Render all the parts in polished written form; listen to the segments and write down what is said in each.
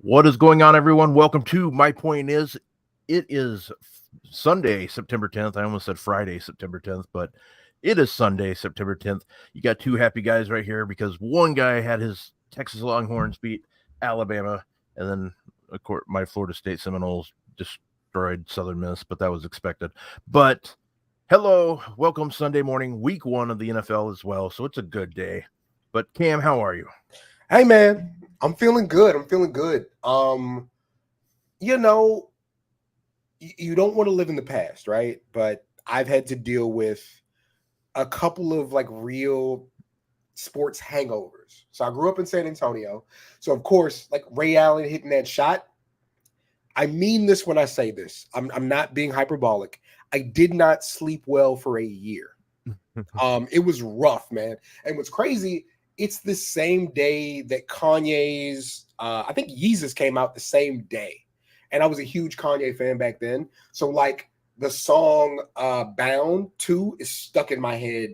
What is going on, everyone? Welcome to My Point Is. It is Sunday, September 10th. I almost said Friday, September 10th, but it is Sunday, September 10th. You got two happy guys right here because one guy had his Texas Longhorns beat Alabama, and then, of course, my Florida State Seminoles destroyed Southern Miss, but that was expected. But hello, welcome Sunday morning, week one of the NFL as well, so it's a good day. But Cam, how are you? Hey, man. I'm feeling good. You don't want to live in the past, right? But I've had to deal with a couple of real sports hangovers. So I grew up in San Antonio. So of course, Ray Allen hitting that shot. I mean this when I say this. I'm not being hyperbolic. I did not sleep well for a year. It was rough, man. And what's crazy, it's the same day that Kanye's, I think Yeezus came out the same day. And I was a huge Kanye fan back then. So the song Bound 2 is stuck in my head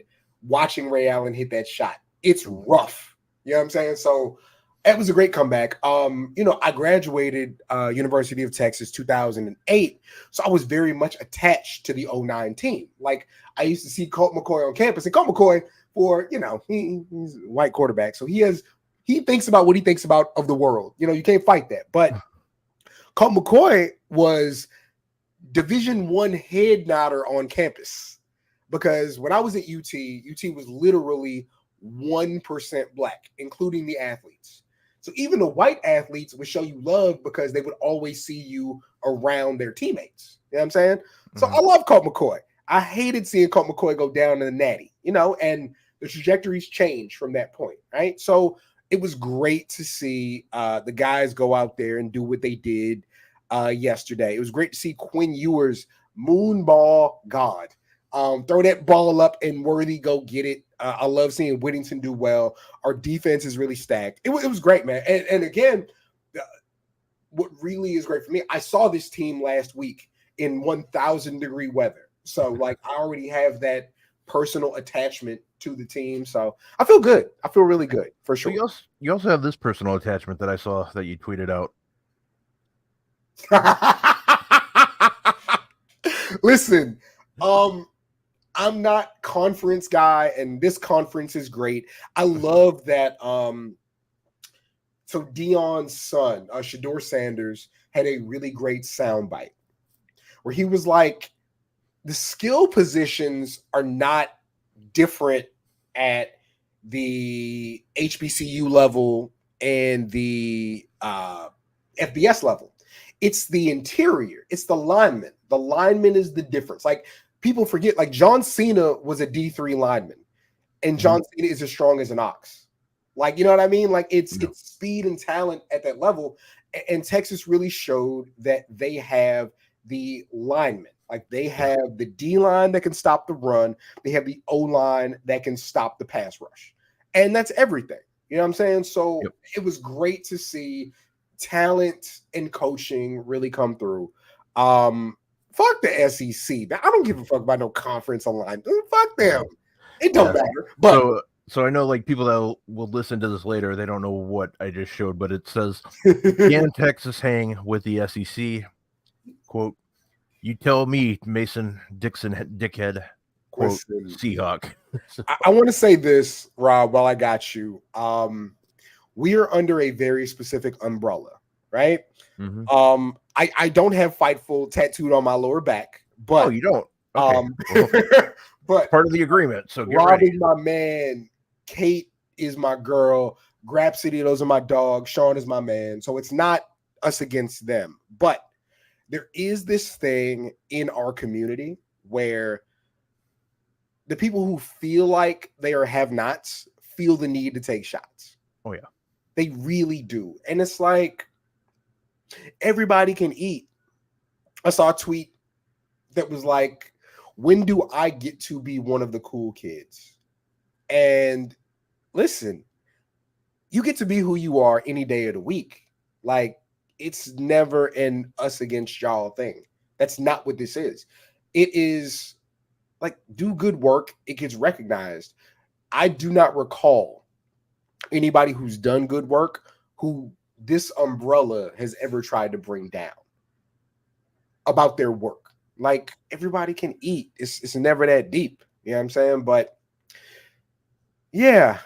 watching Ray Allen hit that shot. It's rough. You know what I'm saying? So it was a great comeback. I graduated University of Texas 2008. So I was very much attached to the 09 team. I used to see Colt McCoy on campus, and Colt McCoy, he's a white quarterback. So he thinks about what he thinks about of the world. You can't fight that. But Colt McCoy was Division I head nodder on campus, because when I was at UT was literally 1% black, including the athletes. So even the white athletes would show you love because they would always see you around their teammates. You know what I'm saying? Mm-hmm. So I love Colt McCoy. I hated seeing Colt McCoy go down in the natty, and the trajectories changed from that point, right? So it was great to see the guys go out there and do what they did yesterday. It was great to see Quinn Ewers moonball God. Throw that ball up and Worthy go get it. I love seeing Whittington do well. Our defense is really stacked. It was great, man. And again, what really is great for me, I saw this team last week in 1,000-degree weather. So, I already have that personal attachment to the team. So I feel good. I feel really good, for sure. So you also have this personal attachment that I saw that you tweeted out. Listen, I'm not conference guy, and this conference is great. I love that. So Dion's son, Shador Sanders, had a really great soundbite where he was like, the skill positions are not different at the HBCU level and the FBS level. It's the interior. It's the lineman. The lineman is the difference. People forget, John Cena was a D3 lineman, and John Cena is as strong as an ox. You know what I mean? It's speed and talent at that level. And Texas really showed that they have the linemen. They have the D-line that can stop the run. They have the O-line that can stop the pass rush. And that's everything. You know what I'm saying? So It was great to see talent and coaching really come through. Fuck the SEC. Man, I don't give a fuck about no conference online. Fuck them. It don't matter. But so I know people that will listen to this later, they don't know what I just showed, but it says, can Texas hang with the SEC? Quote, you tell me, Mason Dixon dickhead. Quote, Ceehawk. I want to say this, Rob, while I got you. We are under a very specific umbrella, right? Mm-hmm. I don't have Fightful tattooed on my lower back, but you don't. Okay. But part of the agreement. So get Rob ready. is my man. Kate is my girl. Grab City, those are my dogs. Sean is my man. So it's not us against them, but there is this thing in our community where the people who feel like they are have-nots feel the need to take shots. Oh, yeah. They really do. And it's everybody can eat. I saw a tweet that was like, when do I get to be one of the cool kids? And listen, you get to be who you are any day of the week. It's never an us against y'all thing. That's not what this is. It is do good work. It gets recognized. I do not recall anybody who's done good work who this umbrella has ever tried to bring down about their work. Like, everybody can eat. It's never that deep. You know what I'm saying? But yeah.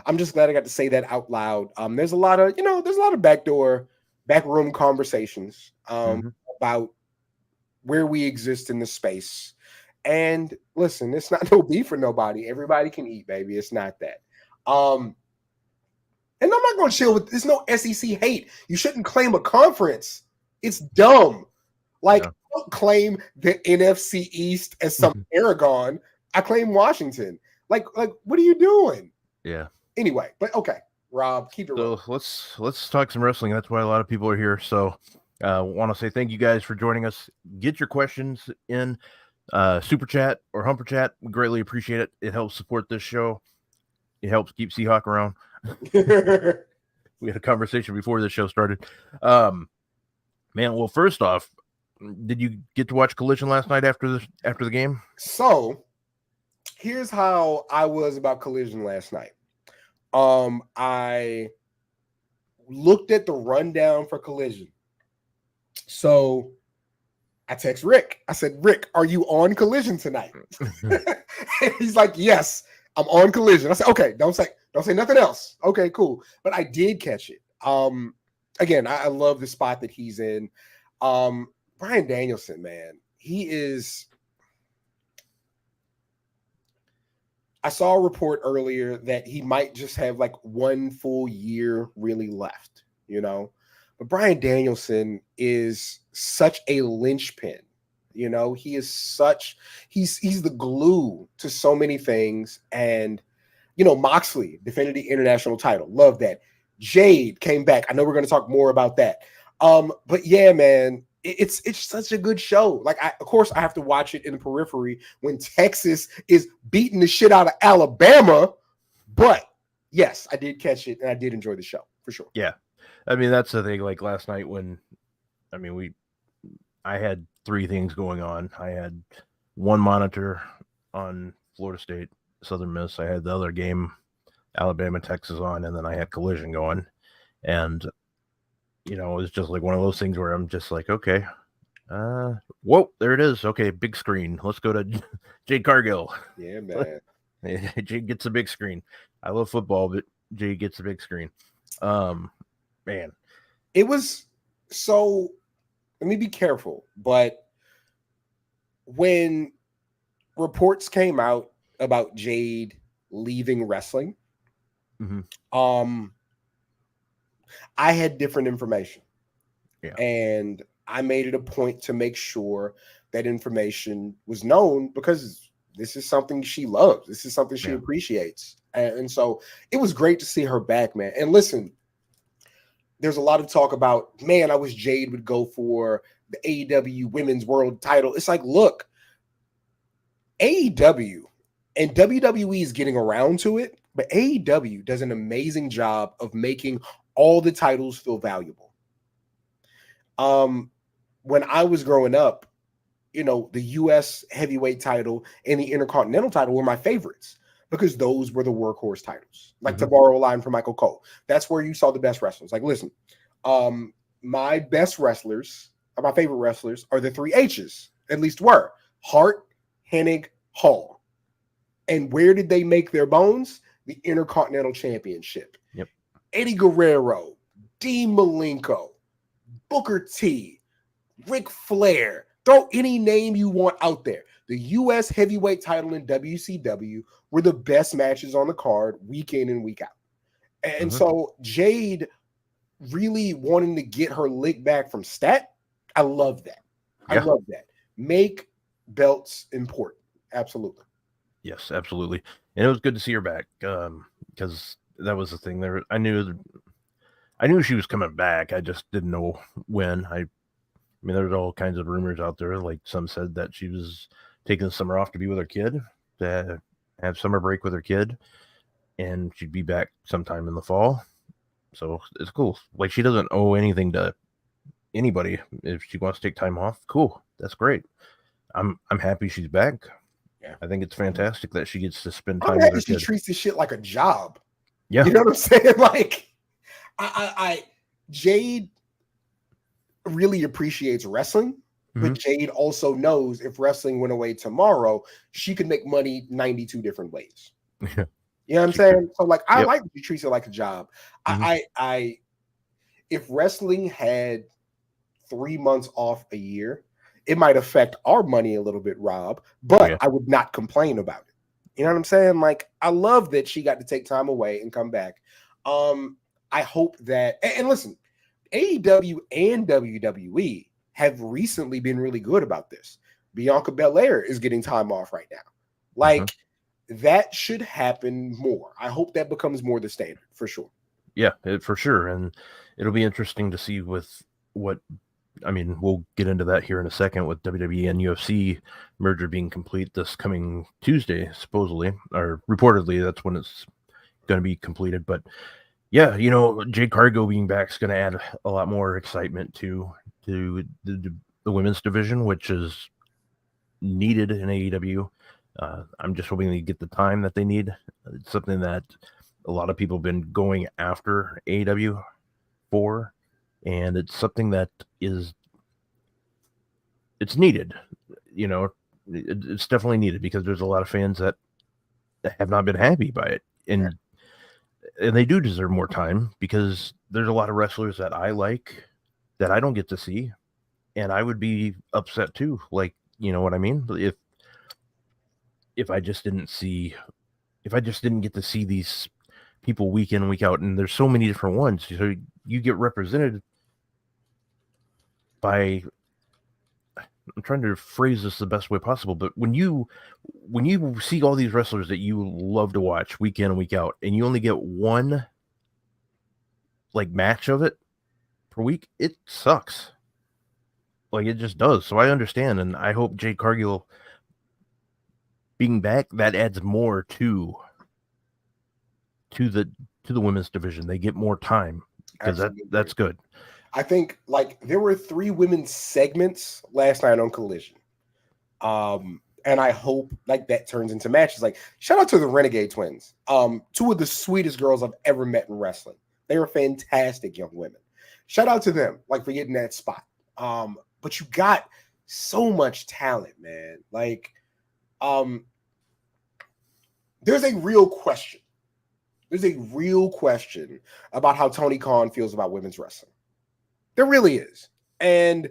I'm just glad I got to say that out loud. There's a lot of backroom conversations about where we exist in the space. And listen, it's not no beef for nobody. Everybody can eat, baby. It's not that. And I'm not going to chill with. There's no SEC hate. You shouldn't claim a conference. It's dumb. Like, I don't claim the NFC East as some Aragon. I claim Washington. Like, what are you doing? Yeah. Anyway, but okay, Rob, keep it rolling. So let's talk some wrestling. That's why a lot of people are here. So, want to say thank you guys for joining us. Get your questions in super chat or humper chat. We greatly appreciate it. It helps support this show. It helps keep Ceehawk around. We had a conversation before this show started. Man, well, first off, did you get to watch Collision last night after the game? So, here's how I was about Collision last night. I looked at the rundown for Collision. So I text Rick. I said, Rick, are you on Collision tonight? And he's like, yes, I'm on Collision. I said, okay, don't say nothing else. Okay, cool. But I did catch it. Again, I love the spot that he's in. Bryan Danielson, man, he is. I saw a report earlier that he might just have like 1 full year really left, you know. But Bryan Danielson is such a linchpin, you know. He is he's the glue to so many things. And you know, Moxley defended the international title. Love that. Jade came back. I know we're going to talk more about that. But yeah, man, it's such a good show. Like, of course, I have to watch it in the periphery when Texas is beating the shit out of Alabama. But yes, I did catch it, and I did enjoy the show for sure. Yeah, I mean, that's the thing. Like last night I had 3 things going on. I had one monitor on Florida State, Southern Miss. I had the other game, Alabama, Texas on, and then I had Collision going. And you know, it was just like one of those things where I'm just like, okay, whoa, there it is. Okay, big screen. Let's go to Jade Cargill. Yeah, man. Jade gets a big screen. I love football, but Jade gets a big screen. Man. It was so, let me be careful, but when reports came out about Jade leaving wrestling, I had different information. Yeah. And I made it a point to make sure that information was known because this is something she loves. This is something she appreciates. And so it was great to see her back, man. And listen, there's a lot of talk about, man, I wish Jade would go for the AEW Women's World title. It's like, look, AEW and WWE is getting around to it, but AEW does an amazing job of making all the titles feel valuable. When I was growing up, you know, the US heavyweight title and the Intercontinental title were my favorites because those were the workhorse titles. Like, to borrow a line from Michael Cole, that's where you saw the best wrestlers. Like, listen, my best wrestlers, or my favorite wrestlers, are the 3 H's, at least were. Hart, Hennig, Hall. And where did they make their bones? The Intercontinental Championship. Yep. Eddie Guerrero, Dean Malenko, Booker T, Ric Flair. Throw any name you want out there. The U.S. heavyweight title in WCW were the best matches on the card week in and week out. And so Jade really wanting to get her lick back from Stat, I love that. I love that. Make belts important. Absolutely. Yes, absolutely. And it was good to see her back because that was the thing there. I knew she was coming back. I just didn't know when. I mean, there's all kinds of rumors out there. Like, some said that she was taking the summer off to be with her kid, to have summer break with her kid, and she'd be back sometime in the fall. So it's cool. Like, she doesn't owe anything to anybody. If she wants to take time off, cool. That's great. I'm happy she's back. Yeah. I think it's fantastic that she gets to spend time with her kid. She treats this shit like a job. Yeah. You know what I'm saying? Like, I Jade really appreciates wrestling, but Jade also knows if wrestling went away tomorrow, she could make money 92 different ways. Yeah. You know what I'm saying? So like, I Yep. like she treats it like a job. I if wrestling had 3 months off a year, it might affect our money a little bit, Rob, but I would not complain about it. You know what I'm saying? Like, I love that she got to take time away and come back. I hope that, and listen, AEW and WWE have recently been really good about this. Bianca Belair is getting time off right now. Like, that should happen more. I hope that becomes more the standard for sure. Yeah, for sure. And it'll be interesting to see with what, I mean, we'll get into that here in a second with WWE and UFC merger being complete this coming Tuesday, supposedly, or reportedly, that's when it's going to be completed. But yeah, you know, Jade Cargill being back is going to add a lot more excitement to the women's division, which is needed in AEW. I'm just hoping they get the time that they need. It's something that a lot of people have been going after AEW for, and it's something that is, it's needed. You know, it's definitely needed because there's a lot of fans that have not been happy by it, and they do deserve more time because there's a lot of wrestlers that I like that I don't get to see, and I would be upset too. Like, you know what I mean? If I just didn't get to see these people week in, week out, and there's so many different ones, so you get represented by, I'm trying to phrase this the best way possible, but when you see all these wrestlers that you love to watch week in and week out, and you only get one like match of it per week, it sucks. Like, it just does. So I understand, and I hope Jade Cargill being back, that adds more to the women's division. They get more time because that's good. I think like there were 3 women's segments last night on Collision. And I hope like that turns into matches. Like, shout out to the Renegade Twins. 2 of the sweetest girls I've ever met in wrestling. They were fantastic young women. Shout out to them, like, for getting that spot. But you got so much talent, man. Like, there's a real question. There's a real question about how Tony Khan feels about women's wrestling. There really is. And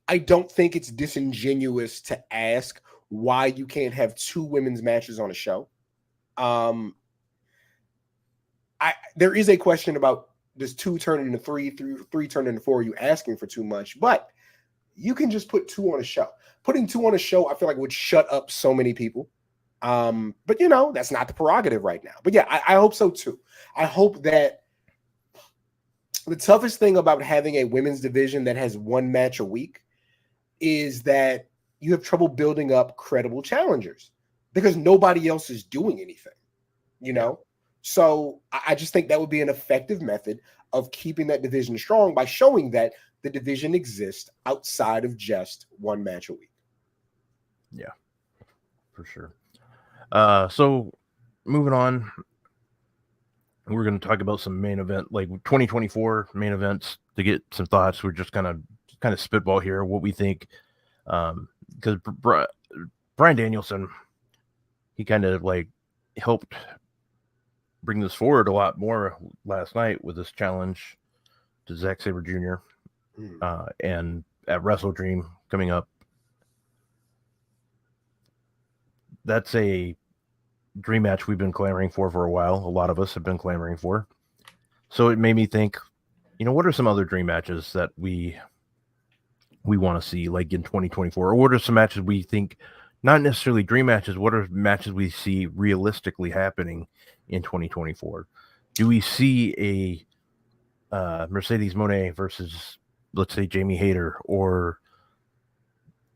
I don't think it's disingenuous to ask why you can't have 2 women's matches on a show. There is a question about, does 2 turn into 3, 3 turn into 4? Are you asking for too much? But you can just put 2 on a show. Putting 2 on a show, I feel like, would shut up so many people. But you know, that's not the prerogative right now. But yeah, I hope so too. I hope that the toughest thing about having a women's division that has 1 match a week is that you have trouble building up credible challengers because nobody else is doing anything, you know? So I just think that would be an effective method of keeping that division strong by showing that the division exists outside of just 1 match a week. Yeah, for sure. So moving on, we're going to talk about some main event, like 2024 main events, to get some thoughts. We're just kind of spitball here what we think, because Bryan Danielson, he kind of like helped bring this forward a lot more last night with this challenge to Zack Sabre Jr. And at Wrestle Dream coming up. That's a dream match we've been clamoring for a while. A lot of us have been clamoring for. So it made me think, you know, what are some other dream matches that we want to see, like in 2024? Or what are some matches we think, not necessarily dream matches, what are matches we see realistically happening in 2024? Do we see a Mercedes Moné versus, let's say, Jamie Hayter or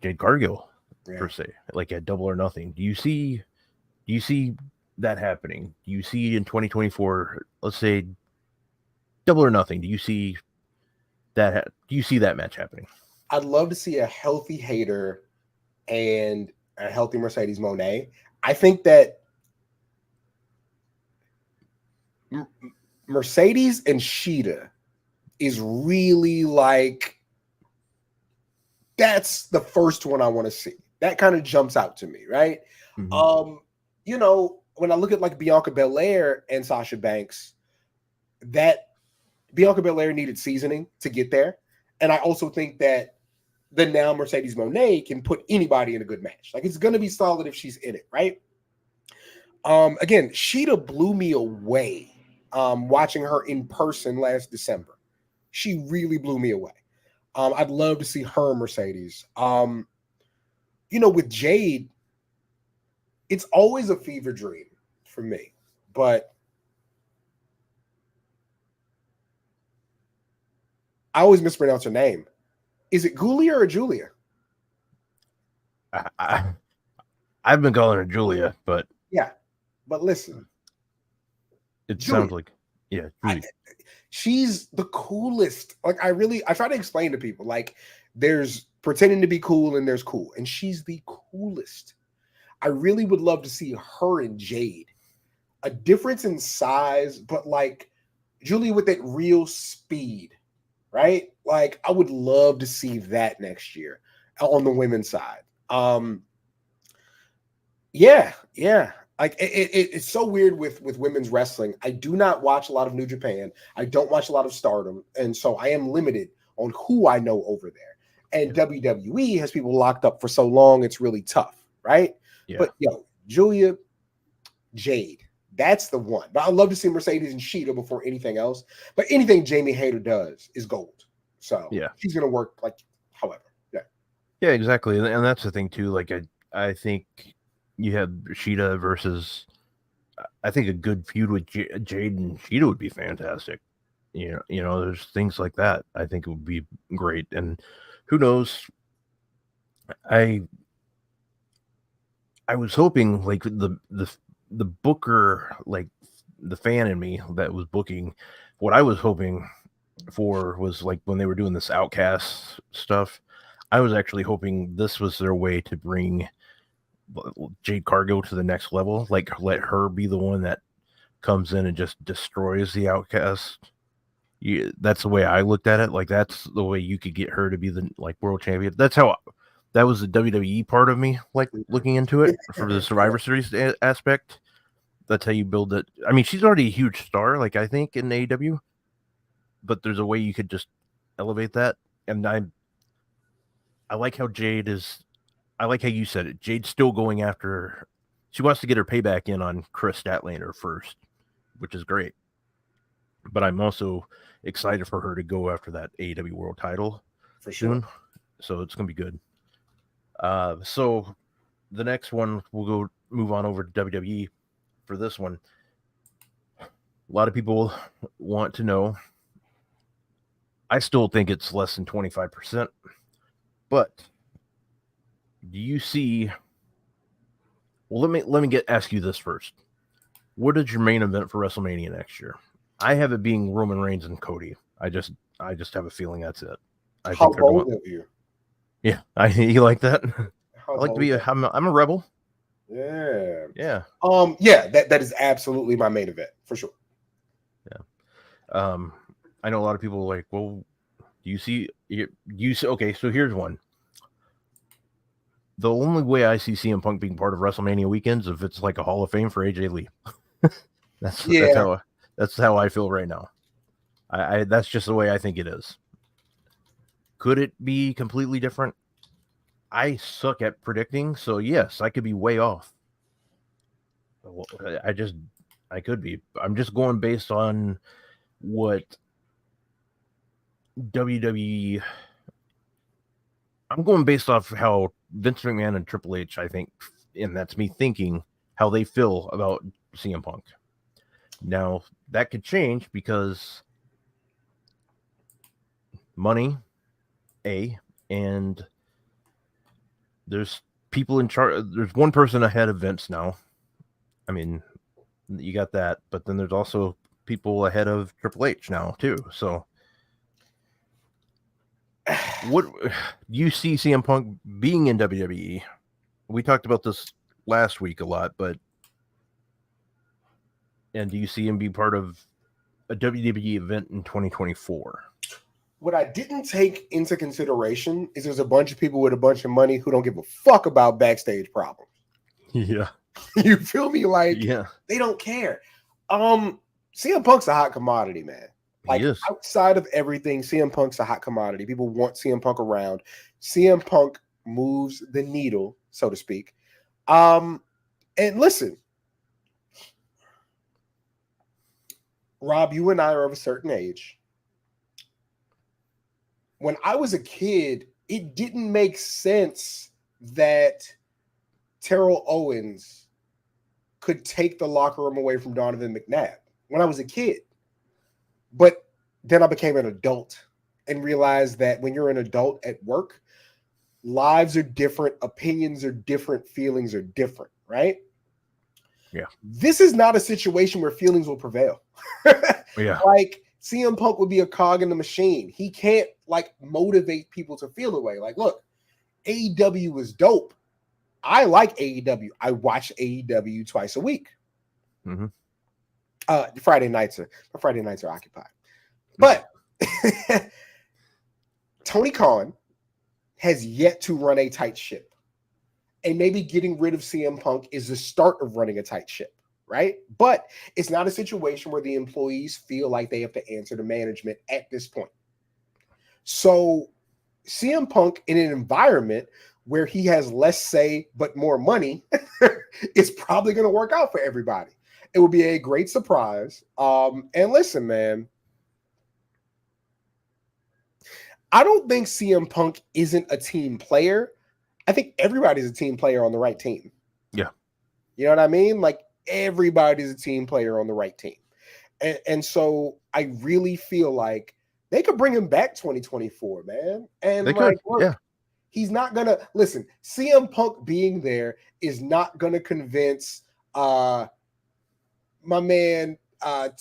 Jade Cargill per se, like at Double or Nothing? Do you see that happening? Do you see in 2024, let's say, Double or Nothing? Do you see that? Do you see that match happening? I'd love to see a healthy Hayter and a healthy Mercedes Moné. I think that Mercedes and Sheeta is really like, that's the first one I want to see. That kind of jumps out to me, right? You know, when I look at like Bianca Belair and Sasha Banks, that Bianca Belair needed seasoning to get there. And I also think that the now Mercedes Moné can put anybody in a good match. Like, it's going to be solid if she's in it, right? Again, Sheeta blew me away watching her in person last December. She really blew me away. I'd love to see her Mercedes. You know, with Jade, it's always a fever dream for me, but I always mispronounce her name. Is it Julia or Julia? I've been calling her Julia, but yeah. But listen, it sounds like she's the coolest. Like, I try to explain to people, like, there's pretending to be cool and there's cool, and she's the coolest. I really would love to see her and Jade. A difference in size, but like Julia with that real speed, right? Like, I would love to see that next year on the women's side. Yeah. Like, it's so weird with women's wrestling. I do not watch a lot of New Japan. I don't watch a lot of Stardom, and so I am limited on who I know over there. And WWE has people locked up for so long, it's really tough, right? Yeah. But Julia, Jade, that's the one. But I'd love to see Mercedes and Sheeta before anything else. But anything Jamie Hayter does is gold. So she's gonna work like however. Yeah, exactly. And that's the thing too. Like, I think you had Sheeta versus, I think a good feud with Jade and Sheeta would be fantastic. You know, there's things like that. I think it would be great. And who knows? I was hoping, like, the booker, like the fan in me that was booking, what I was hoping for was, like, when they were doing this Outcast stuff, I was actually hoping this was their way to bring Jade Cargill to the next level. Like, let her be the one that comes in and just destroys the Outcast. That's the way I looked at it. Like, that's the way you could get her to be the, like, world champion. That was the WWE part of me, like, looking into it for the Survivor Series aspect. That's how you build it. I mean, she's already a huge star, like, I think, in AEW, but there's a way you could just elevate that. And I like how Jade is. I like how you said it. Jade's still going after. She wants to get her payback in on Chris Statlander first, which is great. But I'm also excited for her to go after that AEW World Title for soon. So it's gonna be good. So the next one, we'll move on over to WWE for this one. A lot of people want to know. I still think it's less than 25%, but do you see? Well, let me ask you this first. What is your main event for WrestleMania next year? I have it being Roman Reigns and Cody. I just have a feeling that's it. How bold of you! Yeah, you like that? I like to be. I'm a rebel. Yeah. Yeah. That is absolutely my main event for sure. Yeah. I know a lot of people are like, well, do you see? Okay, so here's one. The only way I see CM Punk being part of WrestleMania weekends if it's like a Hall of Fame for AJ Lee. That's how I feel right now. I that's just the way I think it is. Could it be completely different? I suck at predicting, so yes, I could be way off. I could be. I'm just going based on what WWE. I'm going based off how Vince McMahon and Triple H, I think, and that's me thinking how they feel about CM Punk. Now, that could change because money, and there's people in charge. There's one person ahead of Vince now. I mean, you got that, but then there's also people ahead of Triple H now too. So, what you see CM Punk being in WWE? We talked about this last week a lot, and do you see him be part of a WWE event in 2024. What I didn't take into consideration is there's a bunch of people with a bunch of money who don't give a fuck about backstage problems. Yeah. You feel me? Like, Yeah. they don't care. CM Punk's a hot commodity, man. Like, He is. outside of everything, CM Punk's a hot commodity. People want CM Punk around. CM Punk moves the needle, so to speak. And listen, Rob, you and I are of a certain age. When I was a kid, it didn't make sense that Terrell Owens could take the locker room away from Donovan McNabb when I was a kid. But then I became an adult and realized that when you're an adult at work, lives are different, opinions are different, feelings are different, right? Yeah. This is not a situation where feelings will prevail. Yeah. Like, CM Punk would be a cog in the machine. He can't like motivate people to feel away. Like, look, AEW is dope. I like AEW. I watch AEW twice a week. Mm-hmm. Friday nights are occupied. But Tony Khan has yet to run a tight ship. And maybe getting rid of CM Punk is the start of running a tight ship, right? But it's not a situation where the employees feel like they have to answer to management at this point. So CM Punk in an environment where he has less say but more money is probably going to work out for everybody. It will be a great surprise. And listen, man, I don't think CM Punk isn't a team player. I think everybody's a team player on the right team. Yeah. You know what I mean? Like, everybody's a team player on the right team. And so I really feel like they could bring him back 2024, man. And They like, could. look, Yeah. he's not going to – listen, CM Punk being there is not going to convince my man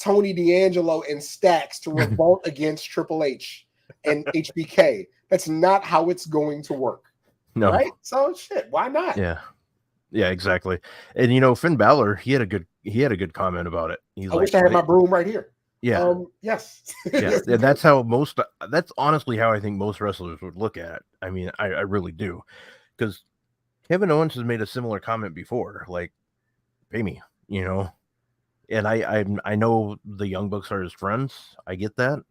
Tony D'Angelo and Stacks to revolt against Triple H and HBK. That's not how it's going to work. No. Right? So shit, why not? Yeah. Yeah, exactly. And you know, Finn Balor, he had a good comment about it. He's I wish I had my broom right here. Yeah. Yes. Yeah. And that's honestly how I think most wrestlers would look at it. I mean, I really do. Because Kevin Owens has made a similar comment before, like, pay me, you know. And I know the Young Bucks are his friends. I get that.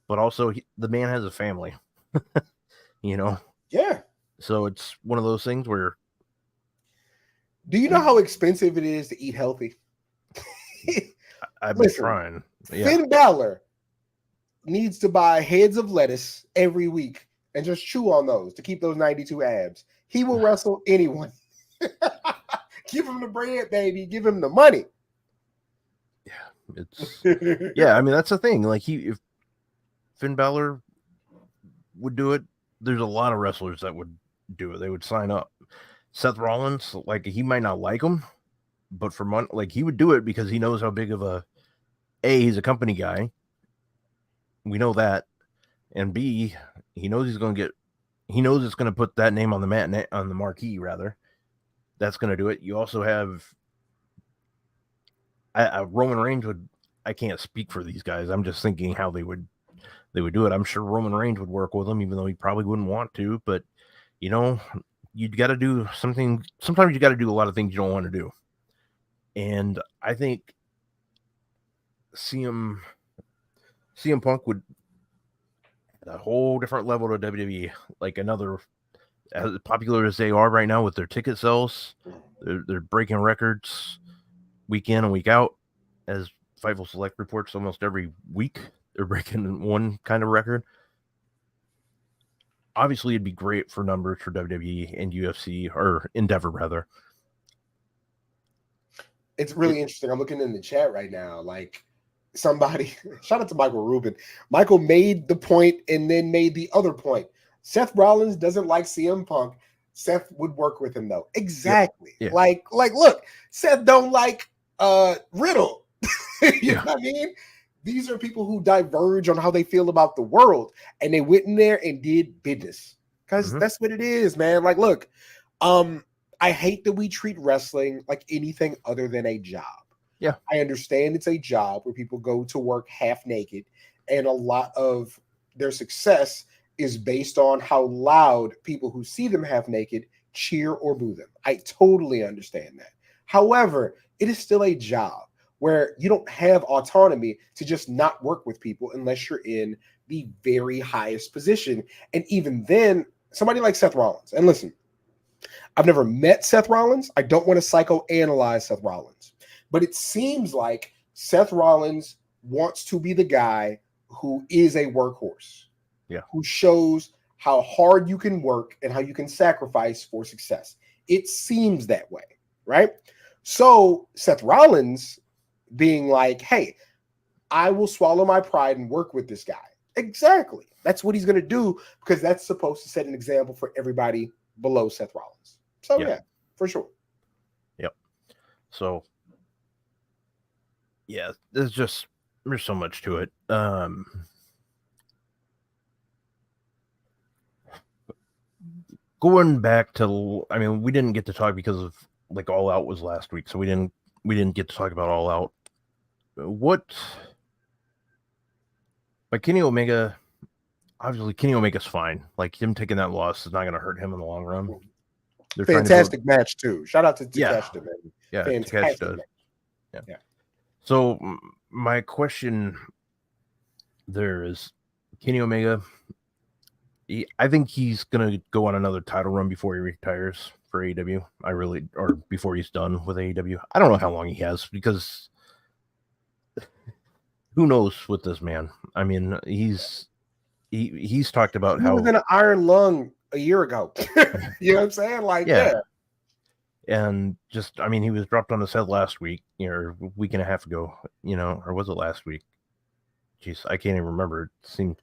But also the man has a family. You know? Yeah. So it's one of those things where. Do you know how expensive it is to eat healthy? I've been trying. Yeah. Finn Balor needs to buy heads of lettuce every week and just chew on those to keep those 92 abs. He will wrestle anyone. Give him the bread, baby. Give him the money. Yeah, yeah. I mean, that's the thing. Like, if Finn Balor would do it, there's a lot of wrestlers that would do it. They would sign up. Seth Rollins, like, he might not like him, but for money, like, he would do it because he knows how big of he's a company guy. We know that. And B, he knows it's going to put that name on the marquee, rather. That's going to do it. You also have Roman Reigns I can't speak for these guys. I'm just thinking how they would do it. I'm sure Roman Reigns would work with them, even though he probably wouldn't want to, but you know, you got to do something. Sometimes you got to do a lot of things you don't want to do. And I think CM Punk would add a whole different level to WWE, like another, as popular as they are right now with their ticket sales. They're breaking records week in and week out, as Fightful Select reports almost every week. They're breaking one kind of record. Obviously, it'd be great for numbers for WWE and UFC, or Endeavor, rather. It's really interesting. I'm looking in the chat right now. Like, somebody, shout out to Michael Rubin. Michael made the point and then made the other point. Seth Rollins doesn't like CM Punk. Seth would work with him, though. Exactly. Yeah. Like, look, Seth don't like Riddle. You know what I mean? These are people who diverge on how they feel about the world, and they went in there and did business because that's what it is, man. Like, look, I hate that we treat wrestling like anything other than a job. Yeah. I understand it's a job where people go to work half naked, and a lot of their success is based on how loud people who see them half naked cheer or boo them. I totally understand that. However, it is still a job where you don't have autonomy to just not work with people unless you're in the very highest position. And even then, somebody like Seth Rollins, and listen, I've never met Seth Rollins. I don't want to psychoanalyze Seth Rollins, but it seems like Seth Rollins wants to be the guy who is a workhorse, who shows how hard you can work and how you can sacrifice for success. It seems that way, right? So Seth Rollins being like, hey, I will swallow my pride and work with this guy. Exactly. That's what he's going to do, because that's supposed to set an example for everybody below Seth Rollins. So yeah, for sure. Yep. So yeah, there's so much to it. Going back to, I mean, we didn't get to talk because of like All Out was last week, so we didn't get to talk about All Out. What by Kenny Omega? Obviously, Kenny Omega's fine. Like, him taking that loss is not going to hurt him in the long run. They're fantastic match too. Shout out to Takeshita, man. Yeah, fantastic match. Yeah. So my question there is, Kenny Omega, I think he's going to go on another title run before he retires for AEW. Or before he's done with AEW. I don't know how long he has, because who knows with this man. I mean, he's talked about how he was in an iron lung a year ago. You know what I'm saying? Like, yeah. And just, I mean, he was dropped on his head last week, or a week and a half ago, or was it last week? Jeez, I can't even remember. It seemed,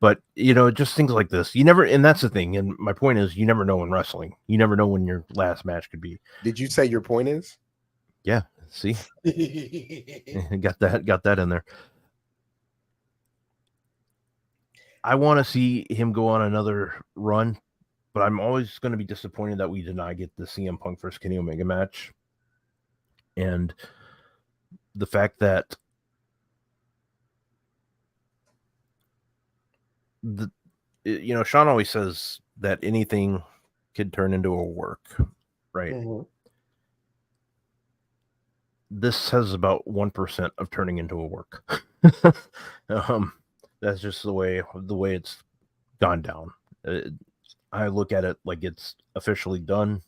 but just things like this. You never, and that's the thing. And my point is, you never know in wrestling. You never know when your last match could be. Did you say your point is? Yeah. See, got that in there. I want to see him go on another run, but I'm always going to be disappointed that we did not get the CM Punk versus Kenny Omega match. And the fact that Sean always says that anything could turn into a work, right? Mm-hmm. This has about 1% of turning into a work. That's just the way it's gone down. I look at it like it's officially done.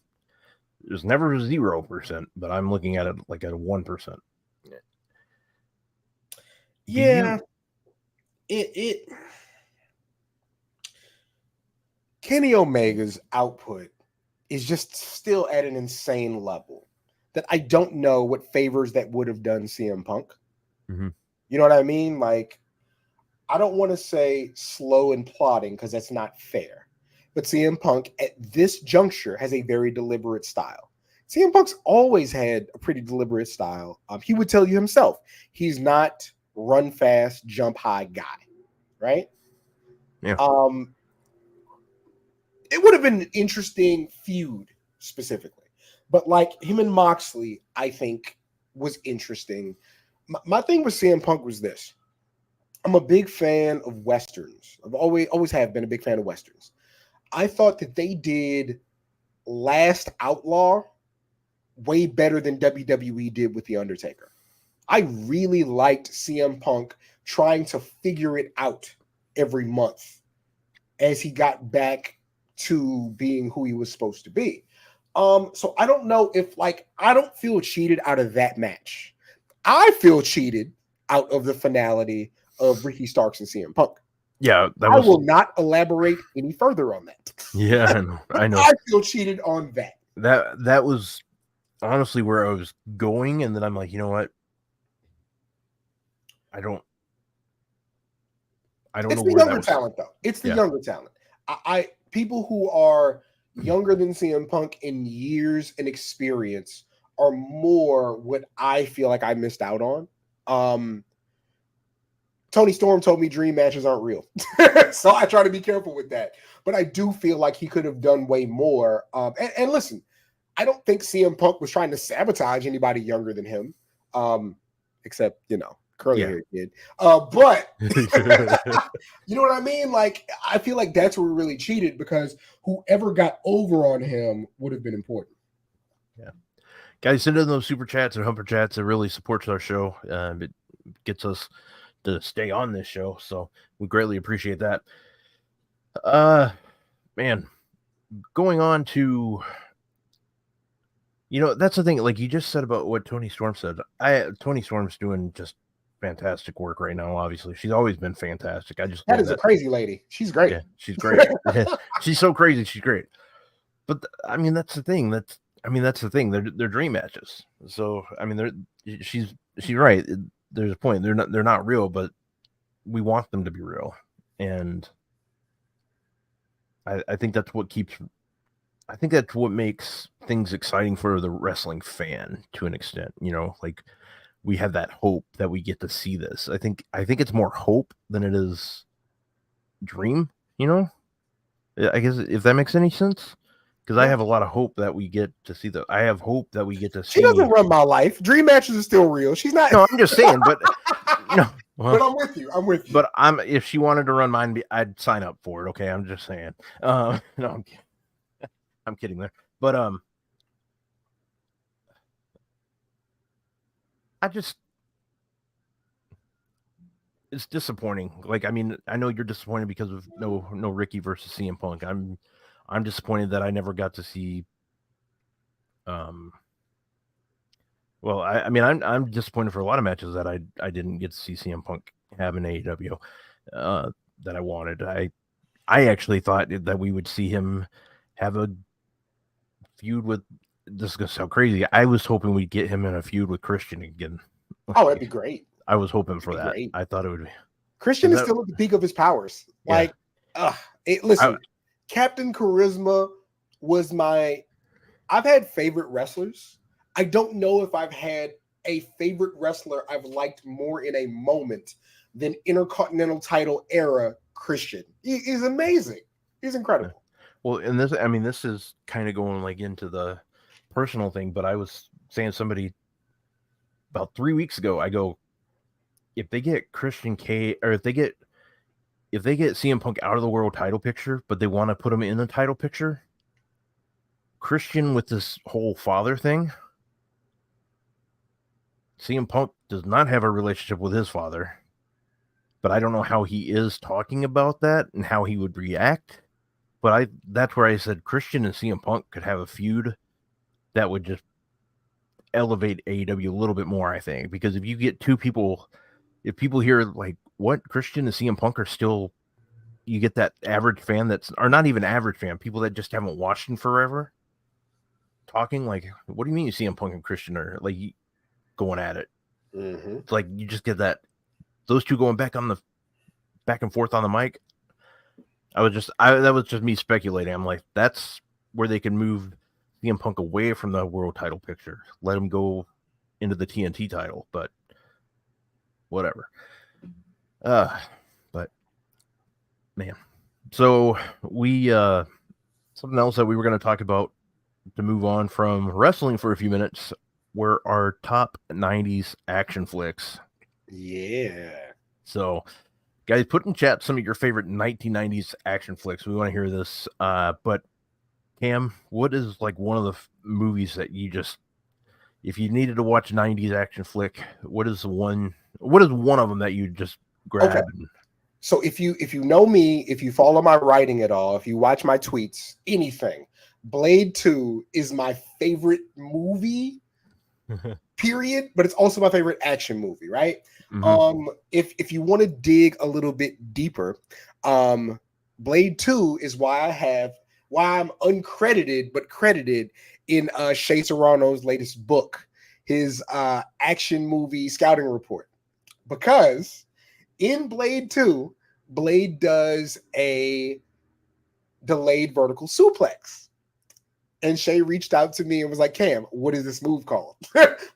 There's never 0%, but I'm looking at it like at a 1%. Yeah. Kenny Omega's output is just still at an insane level that I don't know what favors that would have done CM Punk. Mm-hmm. You know what I mean? Like, I don't want to say slow and plodding, because that's not fair. But CM Punk at this juncture has a very deliberate style. CM Punk's always had a pretty deliberate style. He would tell you himself, he's not run fast, jump high guy, right? Yeah. It would have been an interesting feud specifically. But like him and Moxley, I think was interesting. My thing with CM Punk was this. I'm a big fan of Westerns. I've always have been a big fan of Westerns. I thought that they did Last Outlaw way better than WWE did with The Undertaker. I really liked CM Punk trying to figure it out every month as he got back to being who he was supposed to be. So I don't know if, like, I don't feel cheated out of that match. I feel cheated out of the finality of Ricky Starks and CM Punk. Yeah, I will not elaborate any further on that. Yeah, I know. I feel cheated on that. That was honestly where I was going, and then I'm like, you know what? I don't It's know the where younger talent, though. It's the younger talent. I people who are younger than CM Punk in years and experience are more what I feel like I missed out on. Tony Storm told me dream matches aren't real. So I try to be careful with that. But I do feel like he could have done way more. And listen, I don't think CM Punk was trying to sabotage anybody younger than him. Except, curly hair kid. But you know what I mean? Like, I feel like that's where we really cheated, because whoever got over on him would have been important. Yeah. Guys, send in those super chats and humper chats. It really supports our show. It gets us to stay on this show. So we greatly appreciate that. Man, going on to, that's the thing. Like you just said about what Toni Storm said. Toni Storm's doing just fantastic work right now. Obviously, she's always been fantastic. I just that is a crazy lady. She's great. Yeah, she's great. She's so crazy. She's great. But that's the thing. That's the thing. They're dream matches. So she's right. There's a point. They're not real, but we want them to be real, and I think that's what keeps. I think that's what makes things exciting for the wrestling fan to an extent. Like we have that hope that we get to see this. I think it's more hope than it is dream. I guess if that makes any sense. Because I have a lot of hope that we get to see I have hope that we get to see. She doesn't run my life. Dream matches are still real. She's not. No, I'm just saying, but no. Well, but I'm with you. But if she wanted to run mine, I'd sign up for it. Okay, I'm just saying. No, I'm kidding there. But it's disappointing. Like, I know you're disappointed because of no Ricky versus CM Punk. I'm disappointed that I never got to see. Well, I'm disappointed for a lot of matches that I didn't get to see CM Punk have in AEW that I wanted. I actually thought that we would see him have a feud with. This is gonna sound crazy. I was hoping we'd get him in a feud with Christian again. Oh, that'd be great. I was hoping for that. Great. I thought it would be. Christian is still at the peak of his powers. Like, listen. Captain Charisma was I've had favorite wrestlers. I don't know if I've had a favorite wrestler I've liked more in a moment than Intercontinental title era Christian. He's amazing. He's incredible. Well, and this is kind of going like into the personal thing, but I was saying to somebody about 3 weeks ago, I go, if they get Christian K, or if they get CM Punk out of the world title picture, but they want to put him in the title picture, Christian with this whole father thing, CM Punk does not have a relationship with his father, but I don't know how he is talking about that and how he would react. But that's where I said Christian and CM Punk could have a feud that would just elevate AEW a little bit more, I think, because if you get two people, if people hear like what Christian and CM Punk are still, you get that average fan or not even average fan, people that just haven't watched in forever talking like, what do you mean you CM Punk and Christian are like going at it? Mm-hmm. It's like you just get those two going back and forth on the mic. That was just me speculating. I'm like, that's where they can move CM Punk away from the world title picture, let him go into the TNT title, but whatever. But man, so we something else that we were going to talk about to move on from wrestling for a few minutes were our top 90s action flicks. Yeah. So guys, put in chat some of your favorite 1990s action flicks. We want to hear this. But Cam, what is like one of the movies that you just, if you needed to watch 90s action flick, what is one of them that you just grab? Okay. So if you know me, if you follow my writing at all, if you watch my tweets, anything, Blade 2 is my favorite movie, period, but it's also my favorite action movie, right? Mm-hmm. If you want to dig a little bit deeper, Blade 2 is why I'm uncredited but credited in Shea Serrano's latest book, his action movie scouting report. Because in Blade 2, Blade does a delayed vertical suplex. And Shay reached out to me and was like, Cam, what is this move called?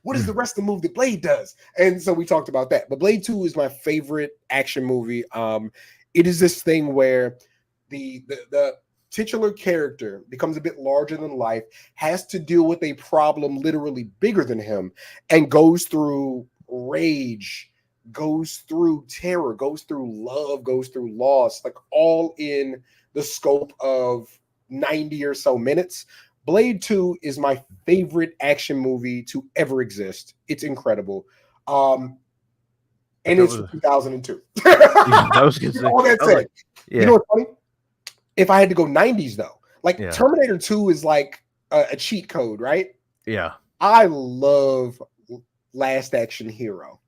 What is the rest of the move that Blade does? And so we talked about that. But Blade 2 is my favorite action movie. It is this thing where the titular character becomes a bit larger than life, has to deal with a problem literally bigger than him, and goes through rage, goes through terror, goes through love, goes through loss, like all in the scope of 90 or so minutes. Blade 2 is my favorite action movie to ever exist. It's incredible. And it's 2002. I was gonna say, all that said, yeah. You know what's funny? If I had to go 90s though, like Terminator 2 is like a cheat code, right? Yeah. I love Last Action Hero.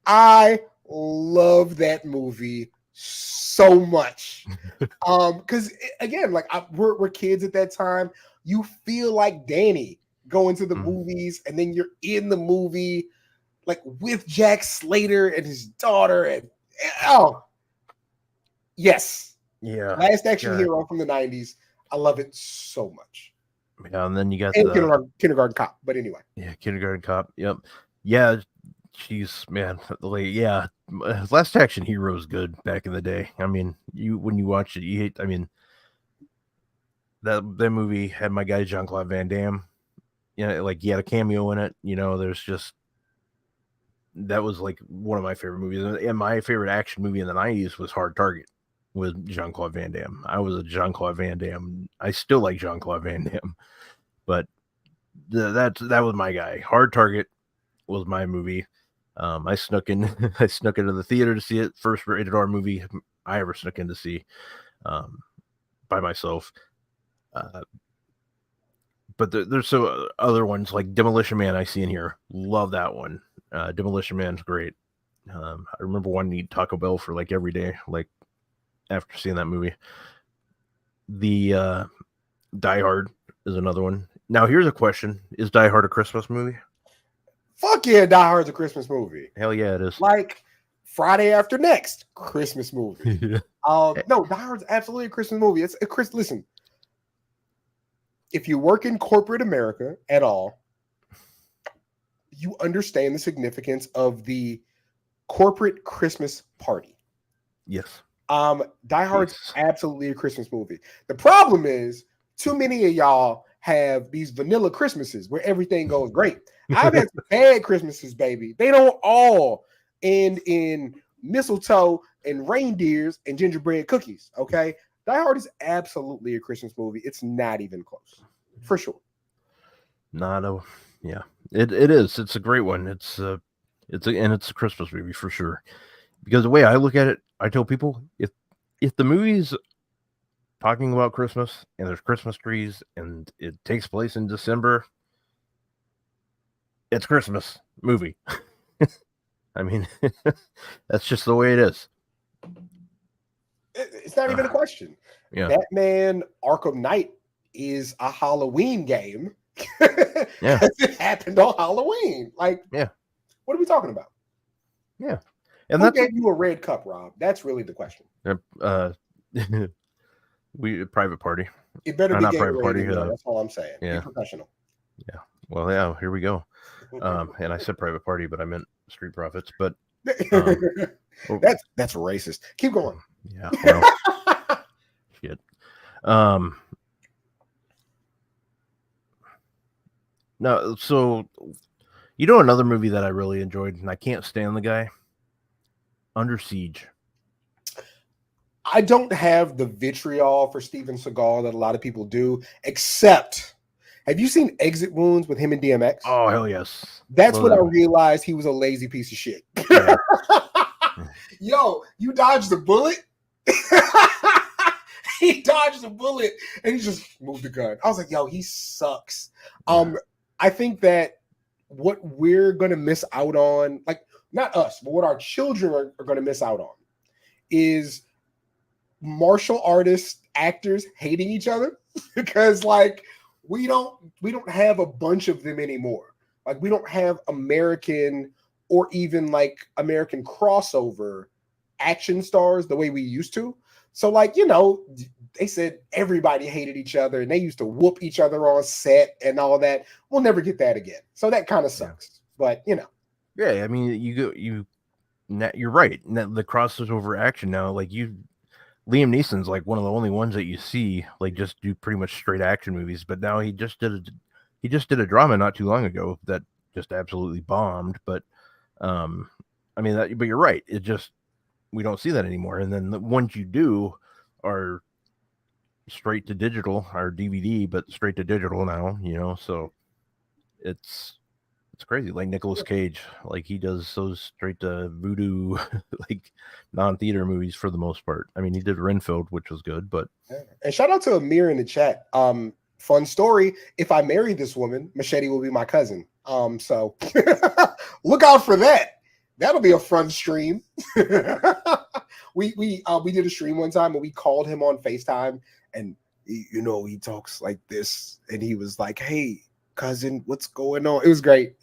I love that movie so much. Because again, like we're kids at that time. You feel like Danny going to the movies, and then you're in the movie like with Jack Slater and his daughter, and yes. Yeah. Last Action Hero from the 90s. I love it so much. Yeah, and then you got Kindergarten Cop. But anyway. Yeah, Kindergarten Cop. Yep. Yeah, she's Last Action Hero is good back in the day. I mean, when you watch it, that movie had my guy Jean-Claude Van Damme. Like he had a cameo in it. That was like one of my favorite movies. And my favorite action movie in the 90s was Hard Target with Jean-Claude Van Damme. I was a Jean-Claude Van Damme. I still like Jean-Claude Van Damme, but that was my guy. Hard Target was my movie. I snuck into the theater to see it. First rated R movie I ever snuck in to see by myself. But there's some other ones like Demolition Man I see in here. Love that one. Demolition Man's great. I remember wanting to eat Taco Bell for like every day, like after seeing that movie. The Die Hard is another one. Now here's a question: is Die Hard a Christmas movie? Fuck yeah, Die Hard's a Christmas movie. Hell yeah, it is. Like Friday After Next, Christmas movie. No, Die Hard's absolutely a Christmas movie. It's a Christmas. Listen, if you work in corporate America at all, you understand the significance of the corporate Christmas party. Yes. Die Hard's absolutely a Christmas movie. The problem is too many of y'all have these vanilla Christmases where everything goes great. I've had some bad Christmases, baby. They don't all end in mistletoe and reindeers and gingerbread cookies. Okay. Die Hard is absolutely a Christmas movie. It's not even close. For sure. Yeah. It is. It's a great one. It's a Christmas movie for sure. Because the way I look at it, I tell people if the movie's talking about Christmas and there's Christmas trees and it takes place in December, it's Christmas movie. I mean, that's just the way it is. It's not even a question. Yeah. Batman Arkham Knight is a Halloween game. Yeah. It happened on Halloween. Like, yeah. What are we talking about? Yeah. And who gave you a red cup, Rob? That's really the question. We private party. It better be not private party. That's all I'm saying. Yeah. Be professional. Yeah. Well, yeah. Here we go. And I said private party, but I meant Street Profits. But that's racist. Keep going. Yeah. Well, shit. No. So, another movie that I really enjoyed, and I can't stand the guy. Under Siege. I don't have the vitriol for Steven Seagal that a lot of people do, except, have you seen Exit Wounds with him and DMX? Oh, hell yes. That's when I realized he was a lazy piece of shit. Yeah. Yo, you dodged a bullet? He dodged a bullet and he just moved the gun. I was like, yo, he sucks. Yeah. I think that what we're going to miss out on, like, not us, but what our children are going to miss out on is martial artists, actors hating each other because like we don't have a bunch of them anymore. Like we don't have American or even like American crossover action stars the way we used to. So like, they said everybody hated each other and they used to whoop each other on set and all that. We'll never get that again. So that kind of sucks. Yeah. But yeah, I mean, you're right. The crossover action now, like Liam Neeson's like one of the only ones that you see like just do pretty much straight action movies. But now he just did a drama not too long ago that just absolutely bombed. But I mean, but you're right. It just we don't see that anymore. And then the ones you do are straight to digital or DVD, but straight to digital now. So it's crazy. Like Nicolas Cage, like he does those straight to voodoo, like non-theater movies for the most part. I mean, he did Renfield, which was good, but and shout out to Amir in the chat. Fun story. If I marry this woman, Machete will be my cousin. So look out for that. That'll be a fun stream. we did a stream one time and we called him on FaceTime, and he talks like this, and he was like, "Hey, cousin, what's going on?" It was great.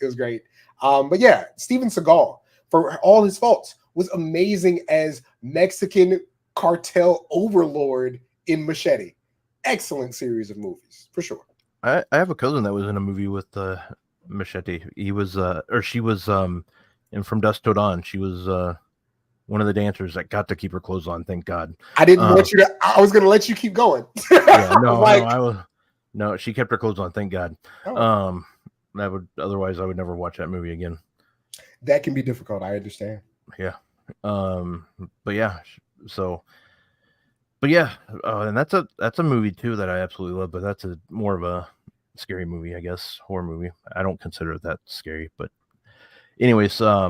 But yeah, Steven Seagal, for all his faults, was amazing as Mexican cartel overlord in Machete. Excellent series of movies, for sure. I have a cousin that was in a movie with Machete. He was or she was in From Dusk Till Dawn. She was one of the dancers that got to keep her clothes on, thank God. I didn't want you to. I was going to let you keep going. No, she kept her clothes on, thank God. Oh. Otherwise I would never watch that movie again. That can be difficult. I understand. Yeah. But yeah, and that's a movie too that I absolutely love, but that's more of a scary movie, I guess, horror movie. I don't consider it that scary, but anyways, I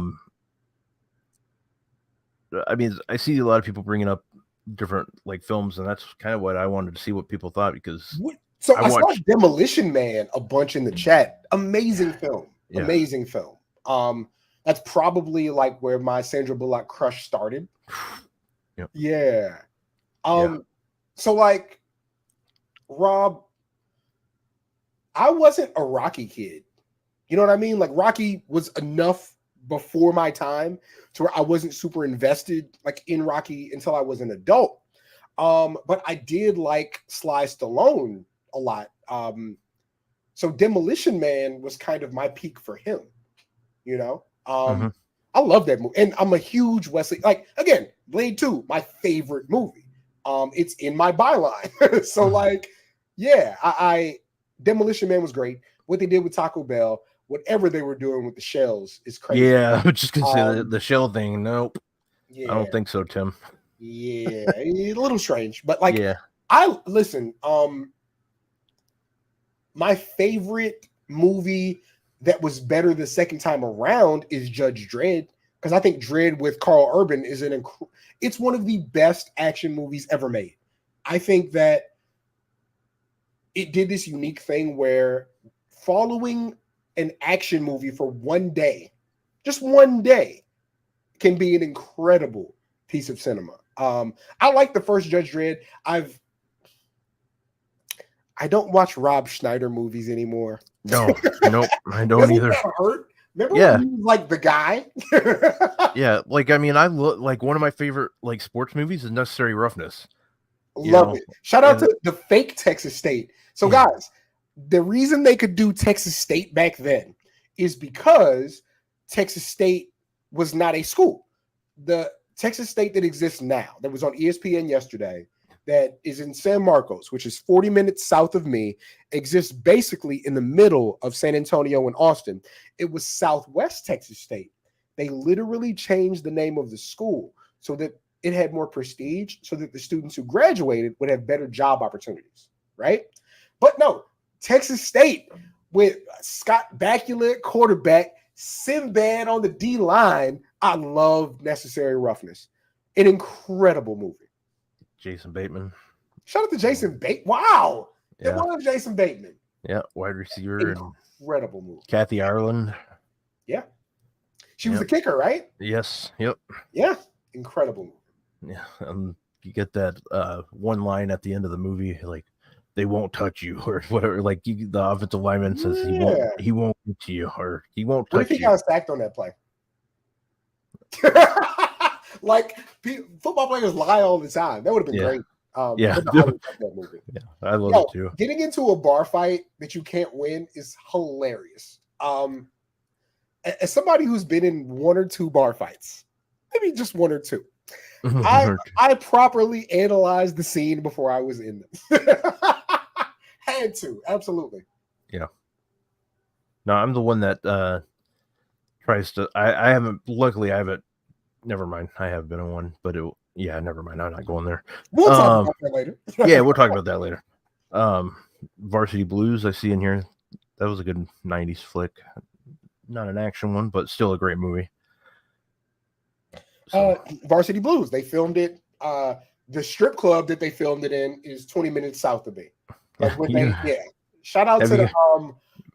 mean, I see a lot of people bringing up different like films, and that's kind of what I wanted to see what people thought, because so I saw Demolition Man a bunch in the chat. Amazing film. Yeah. Amazing film. That's probably like where my Sandra Bullock crush started. Yep. Yeah. So like, Rob, I wasn't a Rocky kid. You know what I mean? Like, Rocky was enough before my time to where I wasn't super invested like in Rocky until I was an adult. But I did like Sly Stallone a lot. So Demolition Man was kind of my peak for him, I love that movie. And I'm a huge Wesley, like, again, Blade 2, my favorite movie. It's in my byline. So like, yeah, I Demolition Man was great. What they did with Taco Bell, whatever they were doing with the shells is crazy. Yeah, I was just gonna say the shell thing. Nope. Yeah. I don't think so, Tim. Yeah, a little strange, but like, yeah. I listen. My favorite movie that was better the second time around is Judge Dredd, because I think Dredd with Carl Urban is it's one of the best action movies ever made. I think that it did this unique thing where following an action movie for one day, just one day, can be an incredible piece of cinema. I like the first Judge Dredd. I don't watch Rob Schneider movies anymore. No, nope, I don't either. Hurt? Remember when he was like the guy? Yeah, like, I mean, I look like one of my favorite like sports movies is Necessary Roughness. Love it. Shout out to the fake Texas State. So guys, the reason they could do Texas State back then is because Texas State was not a school. The Texas State that exists now, that was on ESPN yesterday, that is in San Marcos, which is 40 minutes south of me, exists basically in the middle of San Antonio and Austin. It was Southwest Texas State. They literally changed the name of the school so that it had more prestige, so that the students who graduated would have better job opportunities, right? But no, Texas State with Scott Bakula at quarterback, Sinbad on the D-line. I love Necessary Roughness. An incredible movie. Jason Bateman. Shout out to Jason Bateman. Wow. Yeah. It was Jason Bateman. Yeah, wide receiver. Incredible movie. Kathy Ireland. Yeah. She was the kicker, right? Yes. Yep. Yeah. Incredible movie. Yeah. You get that one line at the end of the movie, like, they won't touch you, or whatever. Like, the offensive lineman says he won't get to you, or he won't touch you. What if he got sacked on that play? Like, football players lie all the time. That would have been great. I love that movie. Yeah, I love it too. Getting into a bar fight that you can't win is hilarious. As somebody who's been in one or two bar fights, maybe just one or two, I properly analyzed the scene before I was in them. Had to, absolutely. Yeah. No, I'm the one that tries to. I haven't. Luckily, I haven't. Never mind. I have been in one, but never mind. I'm not going there. We'll talk about that later. Yeah, we'll talk about that later. Varsity Blues, I see in here. That was a good 90s flick. Not an action one, but still a great movie. So. Varsity Blues. They filmed it. The strip club that they filmed it in is 20 minutes south of me. Like when Shout out to the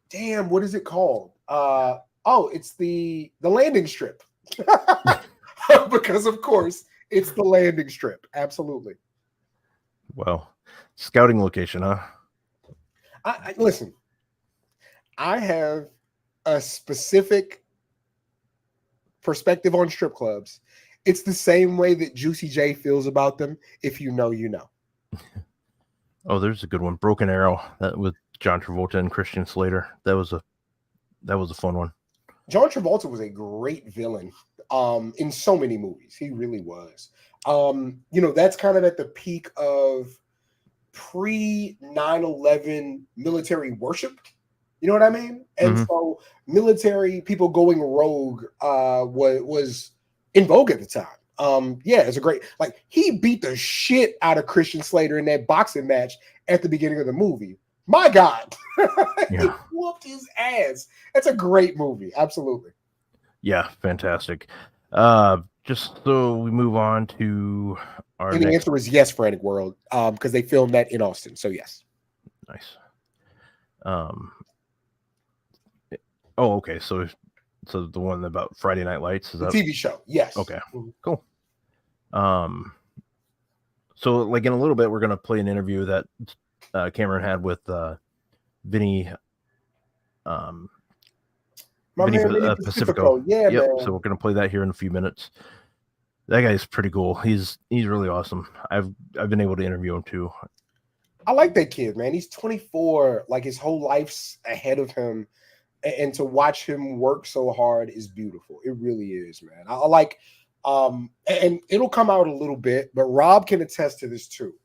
damn, what is it called? It's the landing strip. Because of course it's the landing strip. Absolutely. Well, scouting location, huh? Listen, I have a specific perspective on strip clubs. It's the same way that Juicy J feels about them. If you know, you know. Oh, there's a good one. Broken Arrow, that with John Travolta and Christian Slater. That was a fun one. John Travolta was a great villain in so many movies. He really was. That's kind of at the peak of pre 9/11 military worship. You know what I mean? And so military people going rogue was in vogue at the time. It's a great, he beat the shit out of Christian Slater in that boxing match at the beginning of the movie. My God. He whooped his ass. That's a great movie. Absolutely. Yeah, fantastic. Just so we move on to our the answer is yes, Frantic World, because they filmed that in Austin. So yes. Nice. Okay. So the one about Friday Night Lights, is the that TV show? Yes. Okay. Cool. So like in a little bit, we're gonna play an interview that Cameron had with Vinnie. Vinnie Pacifico. Yeah, yep. Man. So we're gonna play that here in a few minutes. That guy's pretty cool. He's really awesome. I've been able to interview him too. I like that kid, man. He's 24. Like his whole life's ahead of him, and to watch him work so hard is beautiful. It really is, man. I like, and it'll come out a little bit, but Rob can attest to this too.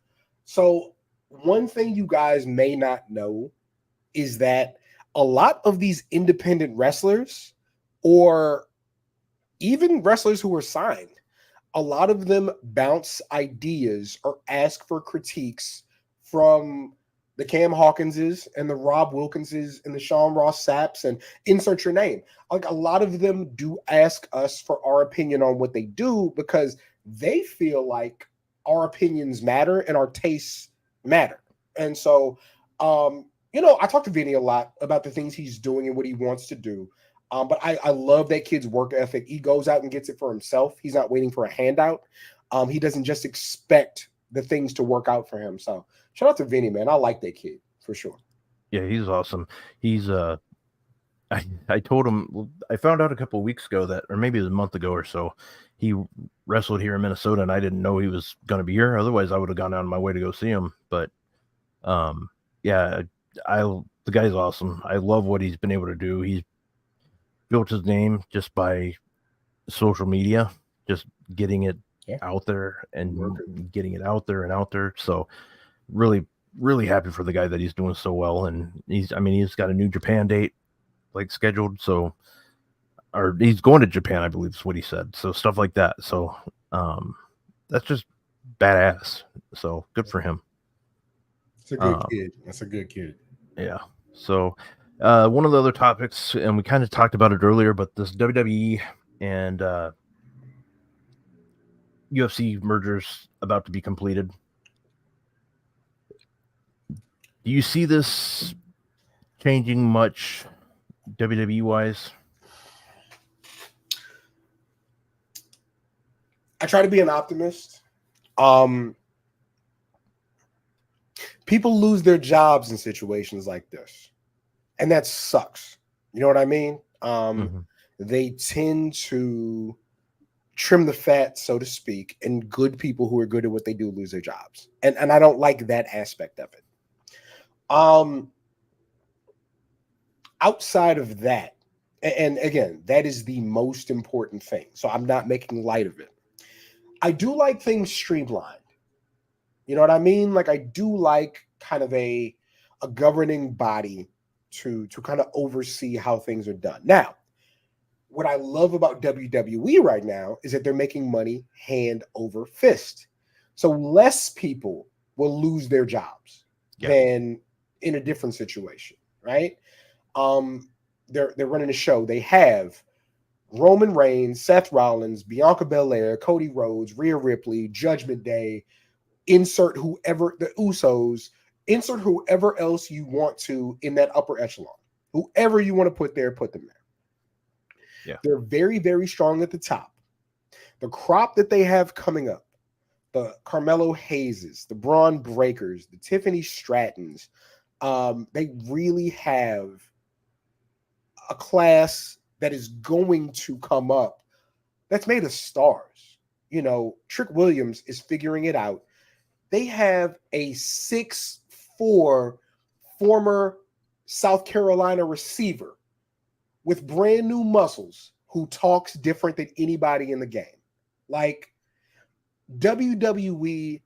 So one thing you guys may not know is that a lot of these independent wrestlers, or even wrestlers who are signed, a lot of them bounce ideas or ask for critiques from the Cam Hawkinses and the Rob Wilkinses and the Sean Ross Sapps, and insert your name. Like a lot of them do ask us for our opinion on what they do because they feel like our opinions matter and our tastes matter. And so, I talk to Vinny a lot about the things he's doing and what he wants to do. But I love that kid's work ethic. He goes out and gets it for himself. He's not waiting for a handout. He doesn't just expect the things to work out for him. So shout out to Vinny, man. I like that kid for sure. Yeah, he's awesome. He's I told him, I found out a couple of weeks ago that, or maybe it was a month ago or so, he wrestled here in Minnesota, and I didn't know he was going to be here. Otherwise, I would have gone out of my way to go see him. But the guy's awesome. I love what he's been able to do. He's built his name just by social media, just getting it out there and getting it out there and out there. So really, really happy for the guy that he's doing so well. And he's got a New Japan date scheduled. So, or he's going to Japan, I believe is what he said. So stuff like that. So that's just badass. So good for him. It's a good kid. That's a good kid. Yeah. So one of the other topics, and we kind of talked about it earlier, but this WWE and UFC mergers about to be completed. Do you see this changing much WWE wise? I try to be an optimist. People lose their jobs in situations like this, and that sucks. You know what I mean? They tend to trim the fat, so to speak, and good people who are good at what they do lose their jobs. And I don't like that aspect of it. Outside of that, and again, that is the most important thing. So I'm not making light of it. I do like things streamlined. You know what I mean? Like, I do like kind of a governing body to kind of oversee how things are done. Now, what I love about WWE right now is that they're making money hand over fist. So less people will lose their jobs than in a different situation, right? They're running a show. They have Roman Reigns, Seth Rollins, Bianca Belair, Cody Rhodes, Rhea Ripley, Judgment Day, insert whoever, the Usos, insert whoever else you want to in that upper echelon. Whoever you want to put there, put them there. Yeah. They're very, very strong at the top. The crop that they have coming up, the Carmelo Hayeses, the Braun Breakers, the Tiffany Strattons, they really have a class that is going to come up that's made of stars. You know, Trick Williams is figuring it out. They have a 6'4" former South Carolina receiver with brand new muscles who talks different than anybody in the game. Like, WWE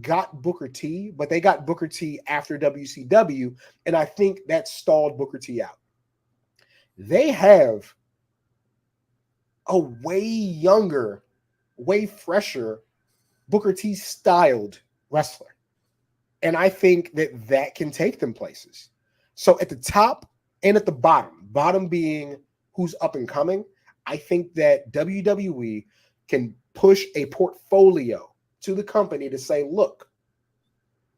got Booker T, but they got Booker T after WCW, and I think that stalled Booker T out. They have a way younger, way fresher Booker T styled wrestler. And I think that that can take them places. So at the top and at the bottom being who's up and coming, I think that WWE can push a portfolio to the company to say, look,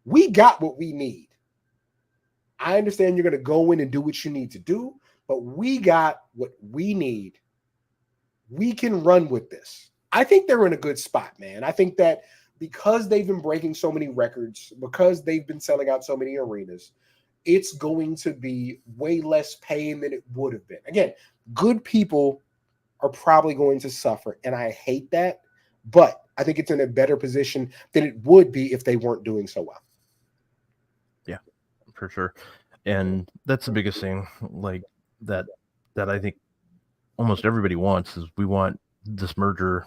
we got what we need. I understand you're going to go in and do what you need to do, but we got what we need. We can run with this. I think they're in a good spot, man. I think that because they've been breaking so many records, because they've been selling out so many arenas, it's going to be way less pain than it would have been. Again, good people are probably going to suffer, and I hate that, but I think it's in a better position than it would be if they weren't doing so well. Yeah, for sure. And that's the biggest thing, like that I think almost everybody wants is we want this merger.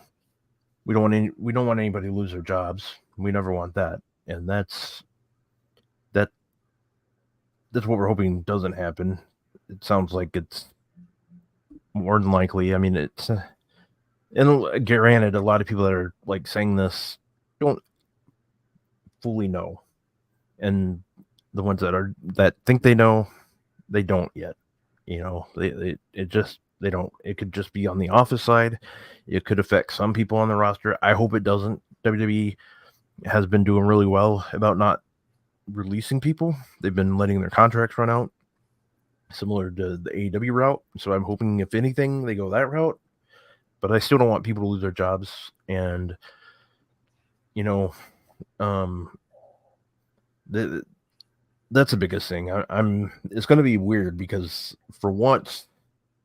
We don't want anybody to lose their jobs. We never want that. And that's what we're hoping doesn't happen. It sounds like it's more than likely. I mean, it's and granted, a lot of people that are like saying this don't fully know, and the ones that think they know, they don't yet. You know, they don't. It could just be on the office side. It could affect some people on the roster. I hope it doesn't. WWE has been doing really well about not releasing people. They've been letting their contracts run out, similar to the AEW route. So I'm hoping, if anything, they go that route. But I still don't want people to lose their jobs. And, you know, that's the biggest thing. It's going to be weird because for once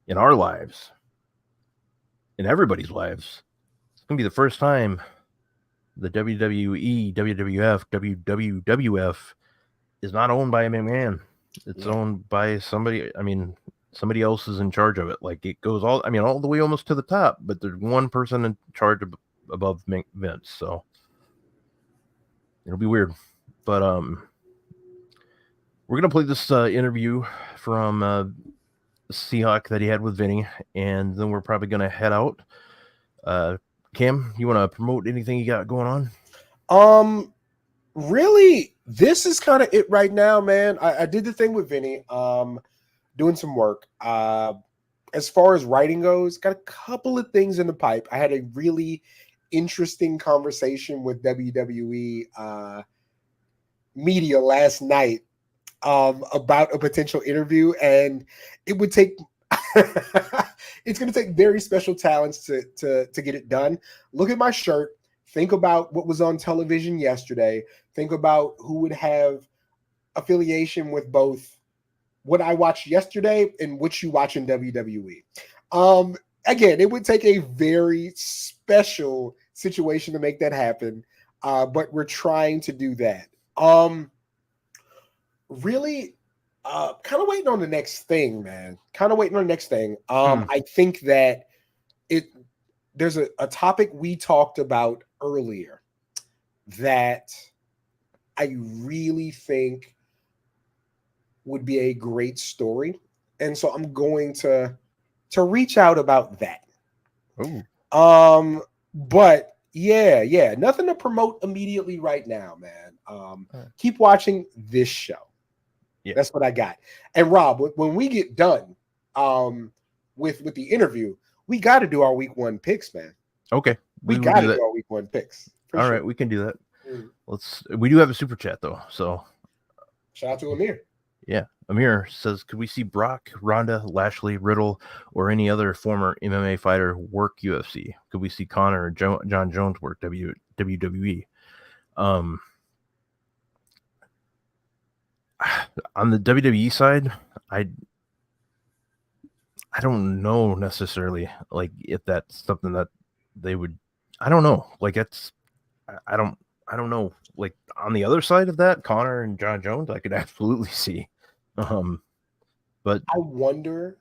in our lives, in everybody's lives, it's going to be the first time the WWE, WWF, WWF is not owned by a McMahon. It's owned by somebody. I mean, somebody else is in charge of it. Like, it goes all the way almost to the top, but there's one person in charge above Vince. So it'll be weird. But we're gonna play this interview from Ceehawk that he had with Vinny, and then we're probably gonna head out. Cam, you want to promote anything you got going on? Really, this is kind of it right now, man. I did the thing with Vinny, doing some work. As far as writing goes, got a couple of things in the pipe. I had a really interesting conversation with WWE media last night about a potential interview, and it would take it's going to take very special talents to get it done. Look at my shirt. Think about what was on television yesterday. Think about who would have affiliation with both what I watched yesterday and what you watch in WWE. Again, it would take a very special situation to make that happen, but we're trying to do that. Really, kind of waiting on the next thing, man. Kind of waiting on the next thing. I think that there's a topic we talked about earlier that I really think would be a great story. And so I'm going to reach out about that. Ooh. But yeah, nothing to promote immediately right now, man. Keep watching this show. Yeah. That's what I got. And Rob, when we get done with the interview, we got to do our week 1 picks, man. Okay. We got to do our week 1 picks. All right, we can do that. We do have a super chat though, so shout out to Amir. Yeah, Amir says, could we see Brock, Ronda, Lashley, Riddle, or any other former MMA fighter work UFC? Could we see Connor or John Jones work WWE? On the WWE side, I don't know necessarily like if that's something that they would. I don't know. Like I don't know. Like on the other side of that, Connor and John Jones, I could absolutely see. But I wonder.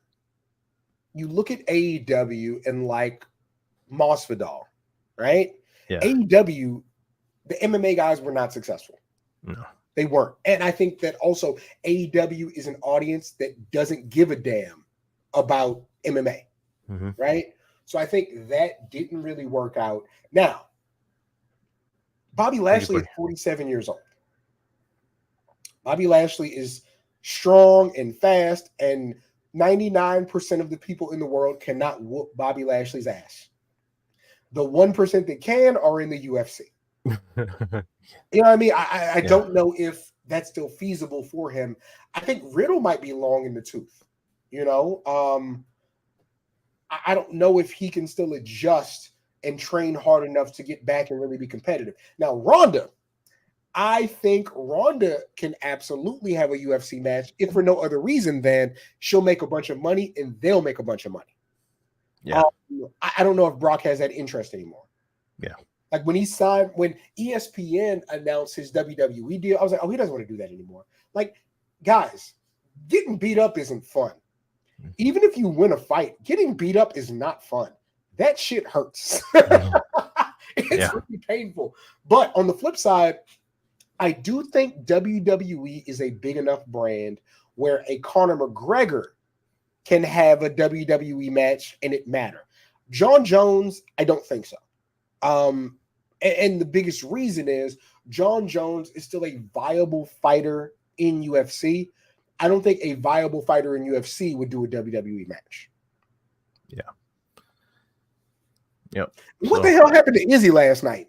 You look at AEW and like Masvidal, right? Yeah. AEW, the MMA guys were not successful. No, they weren't. And I think that also AEW is an audience that doesn't give a damn about MMA, right? So I think that didn't really work out. Now, Bobby Lashley is 47 years old. Bobby Lashley is strong and fast, and 99% of the people in the world cannot whoop Bobby Lashley's ass. The 1% that can are in the UFC. You know what I mean? I don't know if that's still feasible for him. I think Riddle might be long in the tooth. You know, I don't know if he can still adjust and train hard enough to get back and really be competitive. Now, Ronda, I think Ronda can absolutely have a UFC match, if for no other reason than she'll make a bunch of money and they'll make a bunch of money. Yeah. I don't know if Brock has that interest anymore. Yeah. Like when ESPN announced his WWE deal, I was like, oh, he doesn't want to do that anymore. Like, guys, getting beat up isn't fun. Even if you win a fight, getting beat up is not fun. That shit hurts. It's really painful. But on the flip side, I do think WWE is a big enough brand where a Conor McGregor can have a WWE match and it matter. John Jones, I don't think so. And the biggest reason is John Jones is still a viable fighter in UFC. I don't think a viable fighter in UFC would do a WWE match. Yeah. Yep. What the hell happened to Izzy last night?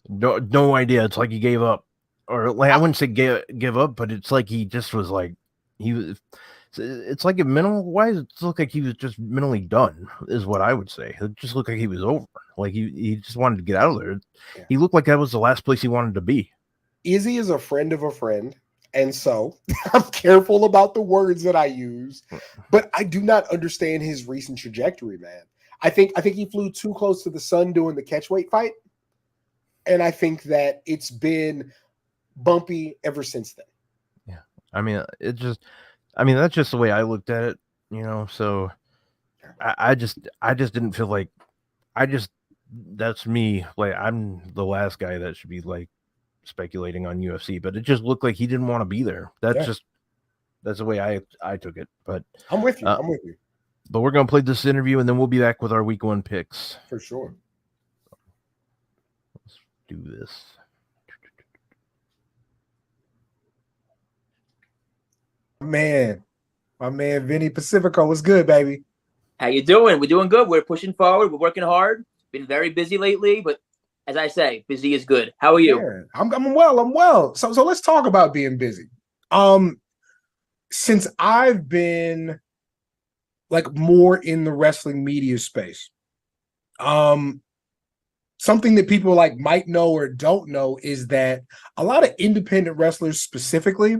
No idea. It's like he gave up, or like I wouldn't say give up, but it's like he just was like he was. It's like mental wise, it looked like he was just mentally done, is what I would say. It just looked like he was over. Like he just wanted to get out of there. Yeah. He looked like that was the last place he wanted to be. Izzy is a friend of a friend, and so I'm careful about the words that I use. But I do not understand his recent trajectory, man. I think he flew too close to the sun doing the catchweight fight. And I think that it's been bumpy ever since then. Yeah. I mean, that's just the way I looked at it, you know. So I just didn't feel like that's me. Like I'm the last guy that should be like speculating on UFC, but it just looked like he didn't want to be there. That's the way I took it. But I'm with you. I'm with you. But we're gonna play this interview and then we'll be back with our week 1 picks. For sure. Do this. My man Vinnie Pacifico was good, baby. How you doing? We're doing good. We're pushing forward. We're working hard. Been very busy lately, but as I say, busy is good. How are you? Yeah, I'm well. So let's talk about being busy. Since I've been like more in the wrestling media space, something that people like might know or don't know is that a lot of independent wrestlers specifically,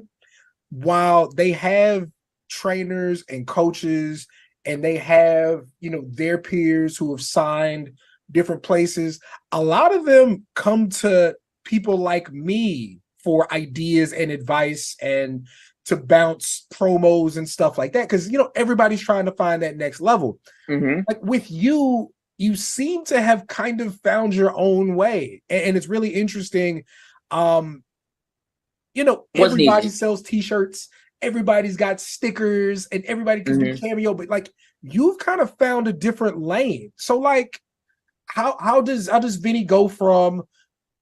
while they have trainers and coaches and they have, you know, their peers who have signed different places, a lot of them come to people like me for ideas and advice and to bounce promos and stuff like that, because everybody's trying to find that next level. Like with you, you seem to have kind of found your own way, and it's really interesting. Everybody sells t-shirts, everybody's got stickers, and everybody can do cameo, but like you've kind of found a different lane. So like how does Vinnie go from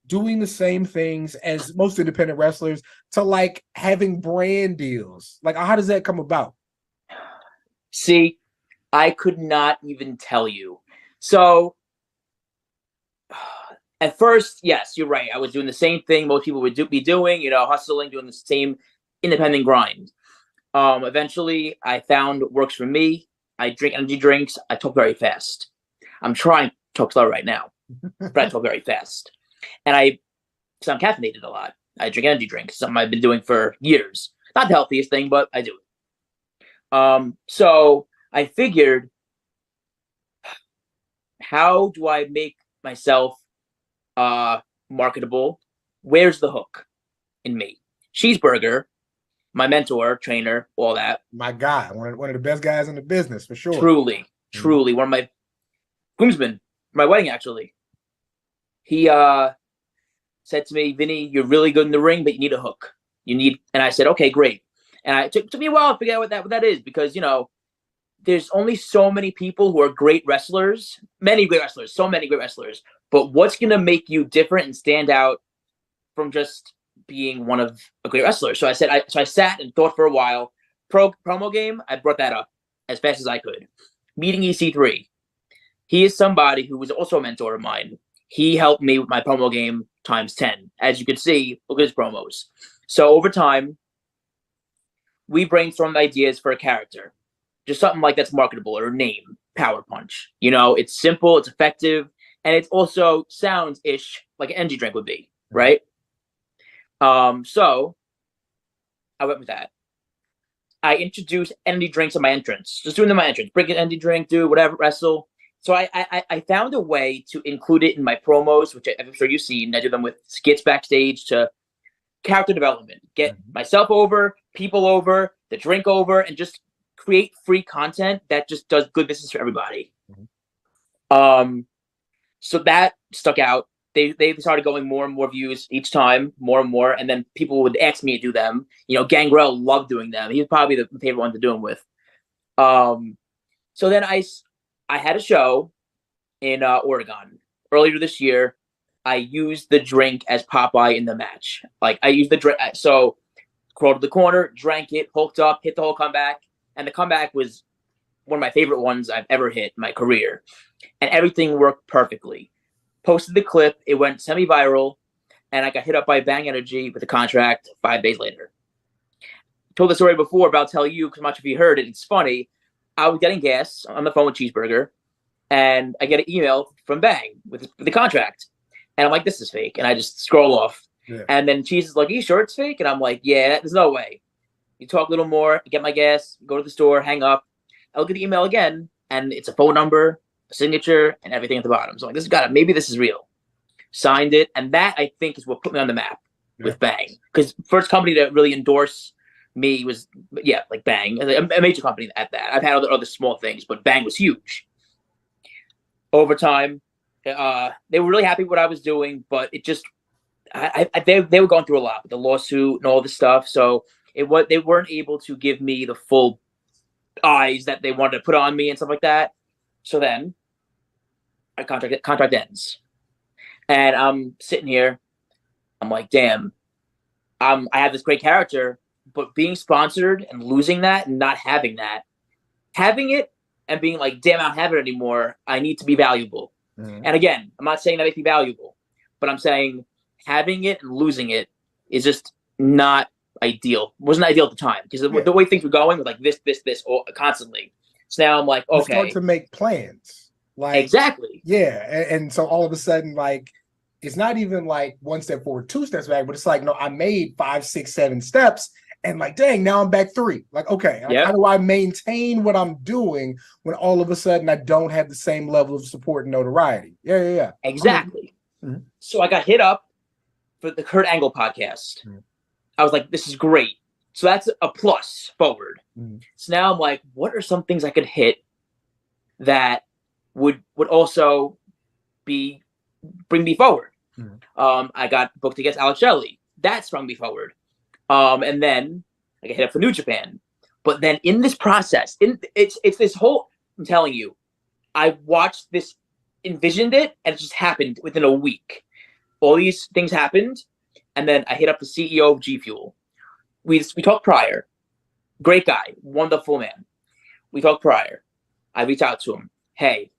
doing the same things as most independent wrestlers to like having brand deals? Like, how does that come about? See, I could not even tell you. So at first, yes, you're right. I was doing the same thing most people would be doing, hustling, doing the same independent grind. Eventually, I found what works for me. I drink energy drinks. I talk very fast. I'm trying to talk slow right now, but I talk very fast. And I'm caffeinated a lot. I drink energy drinks, something I've been doing for years. Not the healthiest thing, but I do it. So I figured, how do I make myself marketable? Where's the hook in me? Cheeseburger, my mentor, trainer, all that. My guy, one of the best guys in the business, for sure. Truly. One of my groomsmen, my wedding, actually. He said to me, Vinny, you're really good in the ring, but you need a hook. And I said, okay, great. And it took me a while to figure out what that is, because, there's only so many people who are great wrestlers, so many great wrestlers. But what's going to make you different and stand out from just being one of a great wrestler? So I sat and thought for a while. Promo game, I brought that up as fast as I could. Meeting EC3. He is somebody who was also a mentor of mine. He helped me with my promo game times 10. As you can see, look at his promos. So over time, we brainstormed ideas for a character. Just something like that's marketable, or a name, Power Punch. It's simple, it's effective, and it also sounds-ish like an energy drink would be, right? So I went with that. I introduced energy drinks in my entrance. Just doing them in my entrance. Bring an energy drink, do whatever, wrestle. So I found a way to include it in my promos, which I'm sure you've seen. I do them with skits backstage to character development. Get myself over, people over, the drink over, and just create free content that just does good business for everybody. So that stuck out. They started going more and more views each time, more and more, and then people would ask me to do them. Gangrel loved doing them. He was probably the favorite one to do them with. So then I had a show in Oregon earlier this year. I used the drink as Popeye in the match. Like, I used the drink, so crawled to the corner, drank it, hooked up, hit the whole comeback. And the comeback was one of my favorite ones I've ever hit in my career. And everything worked perfectly. Posted the clip. It went semi-viral. And I got hit up by Bang Energy with a contract 5 days later. Told the story before, but I'll tell you, because I'm not sure if you heard it. It's funny. I was getting gas on the phone with Cheeseburger. And I get an email from Bang with the contract. And I'm like, this is fake. And I just scroll off. Yeah. And then Cheese is like, are you sure it's fake? And I'm like, yeah, there's no way. You talk a little more, get my gas, go to the store, hang up. I look at the email again, and it's a phone number, a signature, and everything at the bottom. So I'm like, maybe this is real. Signed it, and that, I think, is what put me on the map with Bang. Because first company to really endorse me was, like Bang, a major company at that. I've had other small things, but Bang was huge. Over time, they were really happy with what I was doing, but it just, they were going through a lot with the lawsuit and all this stuff, so they weren't able to give me the full eyes that they wanted to put on me and stuff like that. So then our contract ends. And I'm sitting here. I'm like, damn, I have this great character, but being sponsored and losing that and not having that, having it and being like, damn, I don't have it anymore. I need to be valuable. And again, I'm not saying that makes me valuable, but I'm saying having it and losing it is just not ideal. Wasn't ideal at the time, because the way things were going with like this constantly. So now I'm like, okay, you start to make plans. Like, exactly. Yeah. And so all of a sudden, like, it's not even like 1 step forward, 2 steps back, but it's like, no, I made 5, 6, 7 steps. And like, dang, now I'm back 3. Like, okay, how do I maintain what I'm doing when all of a sudden I don't have the same level of support and notoriety? Yeah. Exactly. So I got hit up for the Kurt Angle podcast. I was like, this is great. So that's a plus forward. Mm. So now I'm like, what are some things I could hit that would also bring me forward? Mm. I got booked against Alex Shelley. That sprung me forward. And then I get hit up for New Japan. But then in this process, it's this whole, I'm telling you, I watched this, envisioned it, and it just happened within a week. All these things happened, and then I hit up the CEO of G Fuel. We talked prior. Great guy, wonderful man. We talked prior. I reached out to him. Hey,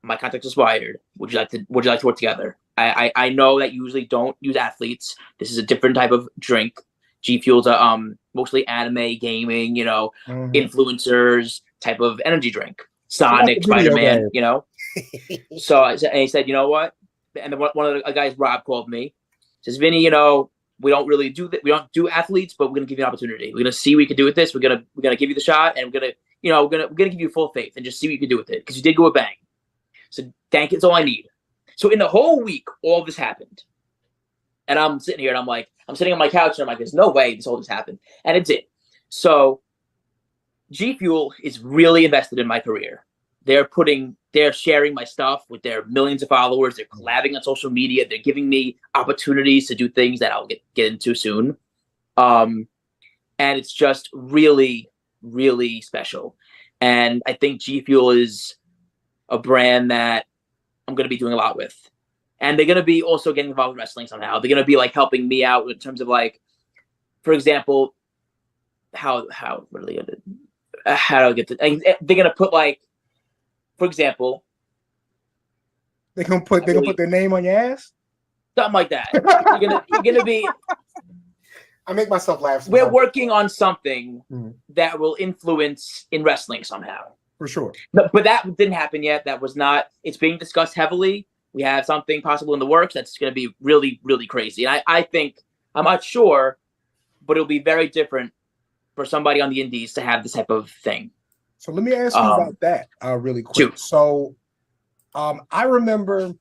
my contract expired. Would you like to work together? I know that you usually don't use athletes. This is a different type of drink. G Fuel's mostly anime, gaming, influencers type of energy drink. Sonic, Spider-Man, So he said, you know what? And one of the guys, Rob, called me. Says, Vinny, we don't really do that. We don't do athletes, but we're gonna give you an opportunity. We're gonna see what we can do with this. We're gonna give you the shot, and we're gonna give you full faith and just see what you can do with it because you did go a bang. So thank you. That's all I need. So in the whole week, all of this happened, and I'm sitting here and I'm sitting on my couch and I'm like, there's no way this all just happened, and it did. So G Fuel is really invested in my career. They're sharing my stuff with their millions of followers. They're collabing on social media. They're giving me opportunities to do things that I'll get into soon. And it's just really, really special. And I think G Fuel is a brand that I'm going to be doing a lot with. And they're going to be also getting involved in wrestling somehow. They're going to be helping me out in terms of for example, how do I get to, they're going to put for example, they're gonna put their name on your ass, something like that. You're gonna be. I make myself laugh. We're working on something that will influence in wrestling somehow, for sure. But that didn't happen yet. That was not. It's being discussed heavily. We have something possible in the works that's going to be really, really crazy. And I think I'm not sure, but it'll be very different for somebody on the indies to have this type of thing. So let me ask you about that really quick. Shoot. So I remember,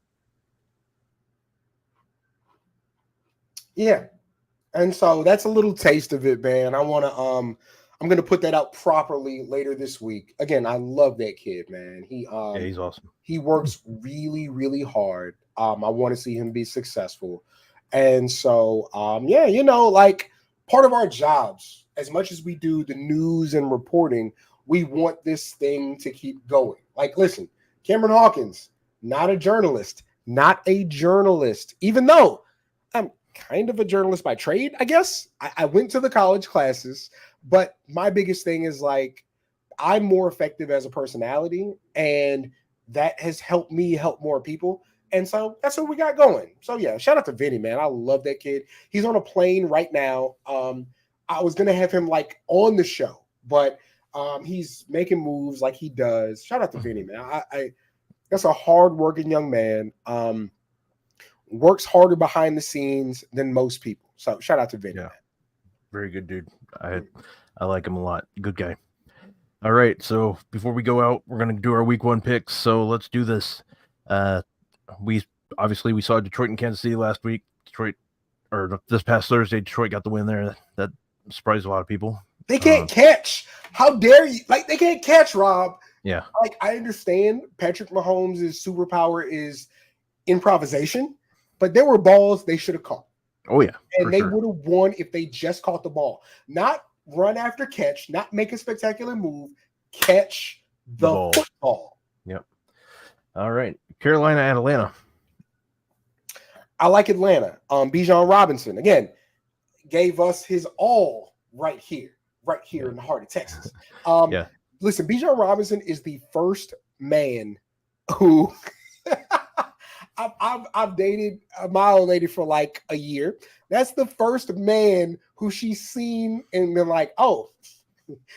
yeah. And so that's a little taste of it, man. I'm going to put that out properly later this week. Again, I love that kid, man. He's awesome. He works really, really hard. I want to see him be successful. And so, part of our jobs, as much as we do the news and reporting, we want this thing to keep going. Listen, Cameron Hawkins, not a journalist, even though I'm kind of a journalist by trade, I guess. I went to the college classes, but my biggest thing is I'm more effective as a personality, and that has helped me help more people. And so that's what we got going. So yeah, shout out to Vinny, man. I love that kid. He's on a plane right now. I was going to have him on the show, but he's making moves like he does. Shout out to Vinny, man. That's a hard-working young man. Works harder behind the scenes than most people. So shout out to Vinny. Yeah. Very good dude. I like him a lot. Good guy. All right. So before we go out, we're going to do our week 1 picks. So let's do this. We saw Detroit and Kansas City last week. This past Thursday, Detroit got the win there. That surprised a lot of people. They can't catch. How dare you? They can't catch, Rob. Yeah. I understand Patrick Mahomes' superpower is improvisation, but there were balls they should have caught. Oh, yeah. And they would have won if they just caught the ball. Not run after catch, not make a spectacular move, catch the football. Yep. All right. Carolina and Atlanta. I like Atlanta. Bijan Robinson, again, gave us his all right here in the heart of Texas. Listen, Bijan Robinson is the first man who I've dated my old lady for a year. That's the first man who she's seen and been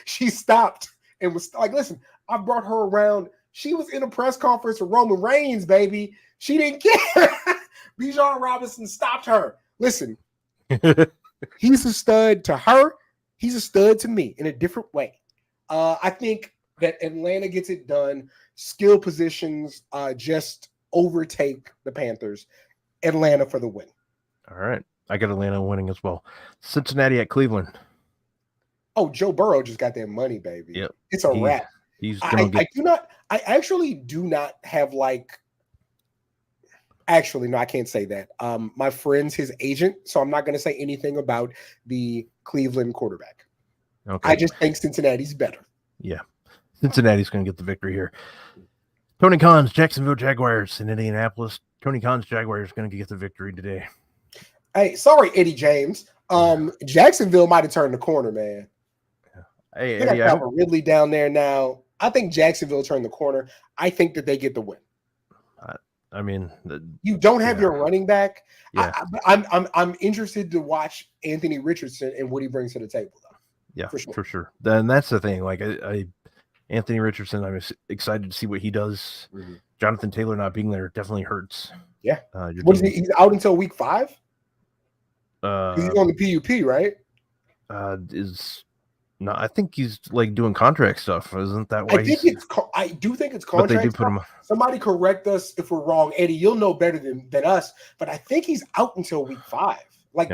she stopped and was listen, I brought her around. She was in a press conference with Roman Reigns, baby. She didn't care. Bijan Robinson stopped her. Listen, he's a stud to her. He's a stud to me in a different way. I think that Atlanta gets it done. Skill positions just overtake the Panthers. Atlanta for the win. All right. I got Atlanta winning as well. Cincinnati at Cleveland. Oh, Joe Burrow just got that money, baby. Yep. It's a wrap. He's gonna I actually do not have like. Actually, no, I can't say that. My friend's his agent, so I'm not going to say anything about the Cleveland quarterback. Okay. I just think Cincinnati's better. Yeah. Cincinnati's going to get the victory here. Tony Khan's Jacksonville Jaguars in Indianapolis. Tony Khan's Jaguars going to get the victory today. Hey, sorry, Eddie James. Jacksonville might have turned the corner, man. Hey, they got Ridley down there now. I think Jacksonville turned the corner. I think that they get the win. I mean, you don't have your running back. Yeah. I'm interested to watch Anthony Richardson and what he brings to the table, though. Yeah, for sure. Then that's the thing. Like Anthony Richardson, I'm excited to see what he does. Mm-hmm. Jonathan Taylor not being there definitely hurts. Yeah. What is he? He's out until week 5. He's on the PUP, right? No, I think he's like doing contract stuff. Isn't that why? I do think it's contract. But they do put him. Somebody correct us if we're wrong, Eddie. You'll know better than us. But I think he's out until week 5,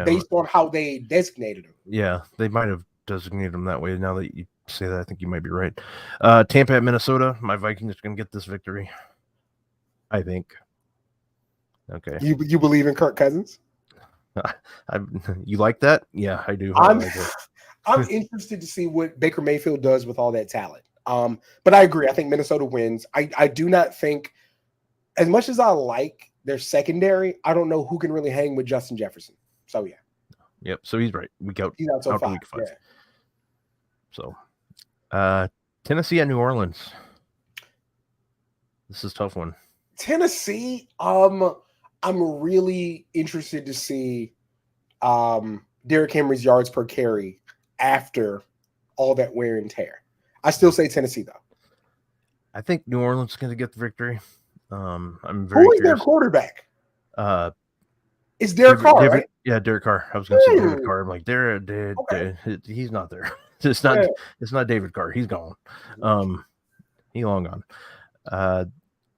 based on how they designated him. Yeah, they might have designated him that way. Now that you say that, I think you might be right. Tampa at Minnesota. My Vikings are going to get this victory. I think. Okay. You believe in Kirk Cousins? You like that? Yeah, I do. I'm interested to see what Baker Mayfield does with all that talent. But I agree. I think Minnesota wins. I do not think, as much as I like their secondary, I don't know who can really hang with Justin Jefferson. So, yeah. Yep. So he's right. He's out till 5. Week 5. Yeah. So, Tennessee at New Orleans. This is a tough one. Tennessee, I'm really interested to see Derrick Henry's yards per carry after all that wear and tear. I still say Tennessee, though. I think New Orleans is going to get the victory. I'm very Who is curious. their quarterback? It's Derek Carr, right? Yeah, Derek Carr. I was going to say David Carr. I'm like, he's not there. It's not David Carr. He's gone. He's long gone.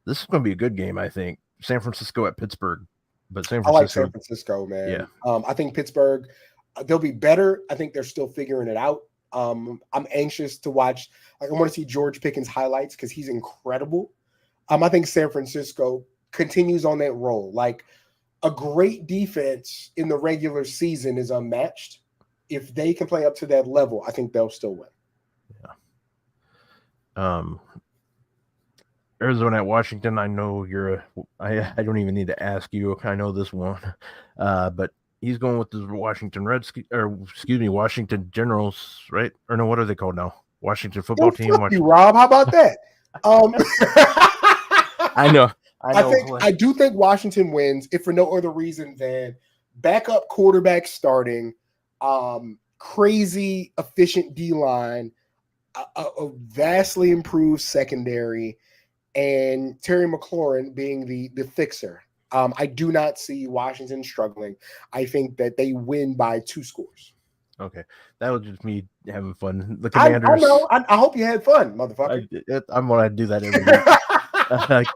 This is going to be a good game, I think. San Francisco at Pittsburgh. But I like San Francisco, man. Yeah. I think Pittsburgh, they'll be better. I think they're still figuring it out. I'm anxious to watch. I want to see George Pickens highlights because he's incredible. I think San Francisco continues on that roll. Like, a great defense in the regular season is unmatched. If they can play up to that level, I think they'll still win. Yeah. Arizona at Washington. I know I don't even need to ask you. I know this one, but he's going with the Washington Washington Generals, right? Or no, what are they called now? Washington football team. Fuck you, Rob. How about that? I know. I do think Washington wins, if for no other reason than backup quarterback starting, crazy efficient D-line, a vastly improved secondary, and Terry McLaurin being the fixer. I do not see Washington struggling. I think that they win by 2 scores. Okay. That was just me having fun. The Commanders. I know. I hope you had fun, motherfucker. I'm going to do that every week.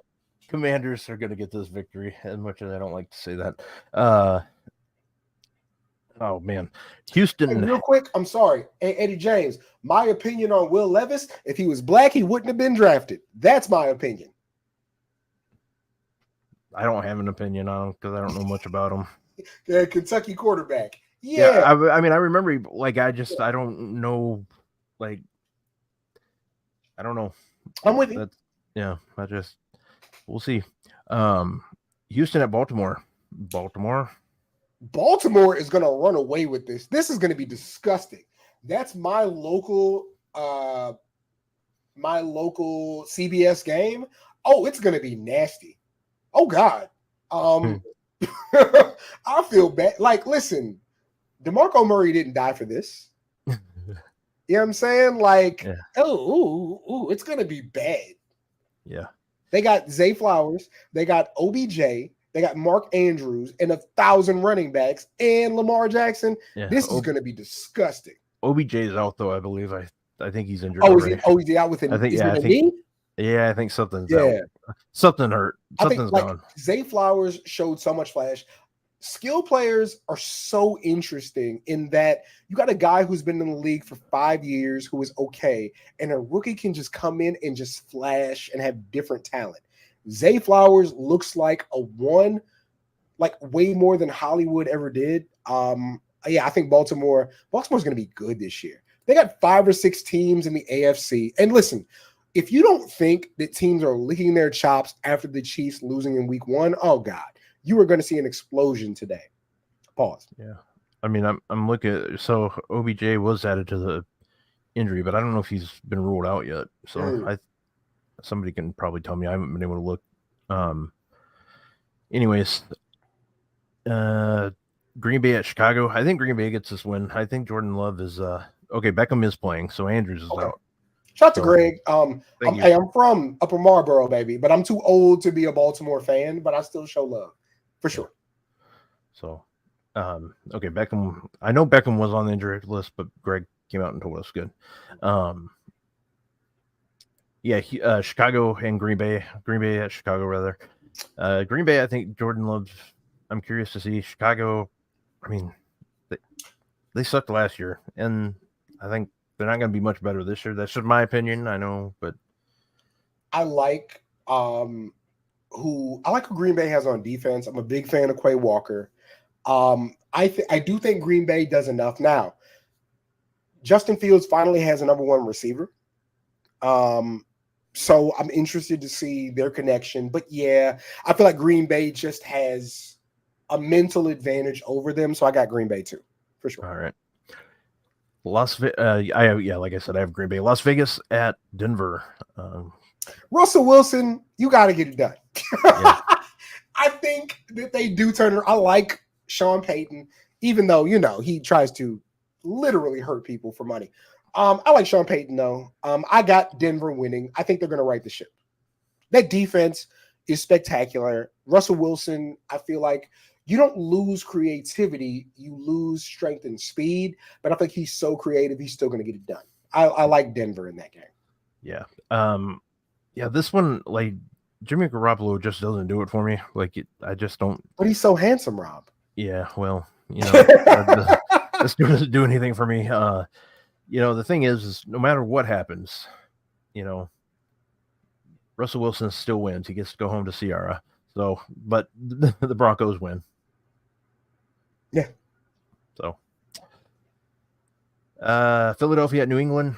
Commanders are going to get this victory, as much as I don't like to say that. Oh, man. Houston. Hey, real quick, I'm sorry. Hey, Eddie James, my opinion on Will Levis, if he was black, he wouldn't have been drafted. That's my opinion. I don't have an opinion on him because I don't know much about him. Yeah, Kentucky quarterback. Yeah. I mean, I remember, I don't know, I don't know. I'm with you. We'll see. Houston at Baltimore. Baltimore is going to run away with this. This is going to be disgusting. That's my local CBS game. Oh, it's going to be nasty. Oh God. I feel bad. Like, listen, DeMarco Murray didn't die for this. You know what I'm saying? Like, it's going to be bad. Yeah. They got Zay Flowers. They got OBJ. They got Mark Andrews and 1,000 running backs and Lamar Jackson. Yeah. This is going to be disgusting. OBJ is out, though, I believe. I think he's injured. Is he out with a knee? Yeah, I think something's out. Something hurt. Something's gone. Zay Flowers showed so much flash. skill players are so interesting in that you got a guy who's been in the league for 5 years who is okay, and a rookie can just come in and just flash and have different talent. Zay Flowers looks like a one, like way more than Hollywood ever did. I think Baltimore's going to be good this year. They got 5 or 6 teams in the AFC. And listen, if you don't think that teams are licking their chops after the Chiefs losing in week 1, oh God, you are going to see an explosion today. Pause. Yeah. I mean, I'm looking. So OBJ was added to the injury, but I don't know if he's been ruled out yet. So somebody can probably tell me. I haven't been able to look. Anyways, Green Bay at Chicago. I think Green Bay gets this win. I think Jordan Love is okay. Beckham is playing, so Andrews is out. Shout out to Greg. I'm from Upper Marlboro, baby, but I'm too old to be a Baltimore fan, but I still show love for sure. So, okay, Beckham. I know Beckham was on the injury list, but Greg came out and told us good. Chicago and Green Bay. Green Bay at Chicago, rather. Green Bay, I think Jordan Love. I'm curious to see Chicago. I mean, they sucked last year, and I think they're not going to be much better this year. That's just my opinion. I know, but I like who Green Bay has on defense. I'm a big fan of Quay Walker. I do think Green Bay does enough now. Justin Fields finally has a number 1 receiver. So I'm interested to see their connection. But yeah, I feel like Green Bay just has a mental advantage over them. So I got Green Bay too, for sure. All right. Like I said, I have Green Bay. Las Vegas at Denver. Russell Wilson, you got to get it done. Yeah. I think that they do turn it. I like Sean Payton, even though, he tries to literally hurt people for money. I like Sean Payton, though. I got Denver winning. I think they're going to right the ship. That defense is spectacular. Russell Wilson, I feel like you don't lose creativity. You lose strength and speed. But I think he's so creative, he's still going to get it done. I like Denver in that game. Yeah. This one, like, Jimmy Garoppolo just doesn't do it for me. Like, I just don't. But he's so handsome, Rob. Yeah, well, this doesn't do anything for me. The thing is no matter what happens, Russell Wilson still wins. He gets to go home to Ciara. So, but the Broncos win. Yeah. So, Philadelphia at New England.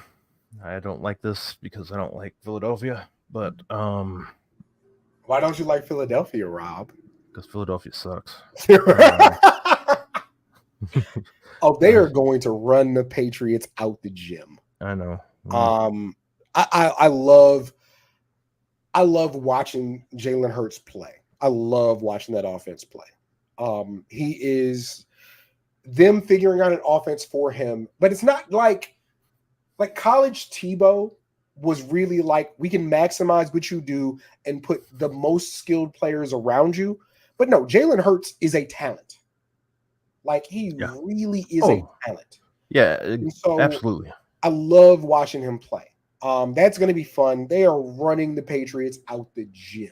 I don't like this because I don't like Philadelphia, but why don't you like Philadelphia, Rob? Because Philadelphia sucks. They are going to run the Patriots out the gym. I know. I love watching Jalen Hurts play. I love watching that offense play. He is them figuring out an offense for him, but it's not like college Tebow was really like, we can maximize what you do and put the most skilled players around you. But no, Jalen Hurts is a talent. Like, he really is a talent. Yeah, so absolutely. I love watching him play. That's going to be fun. They are running the Patriots out the gym.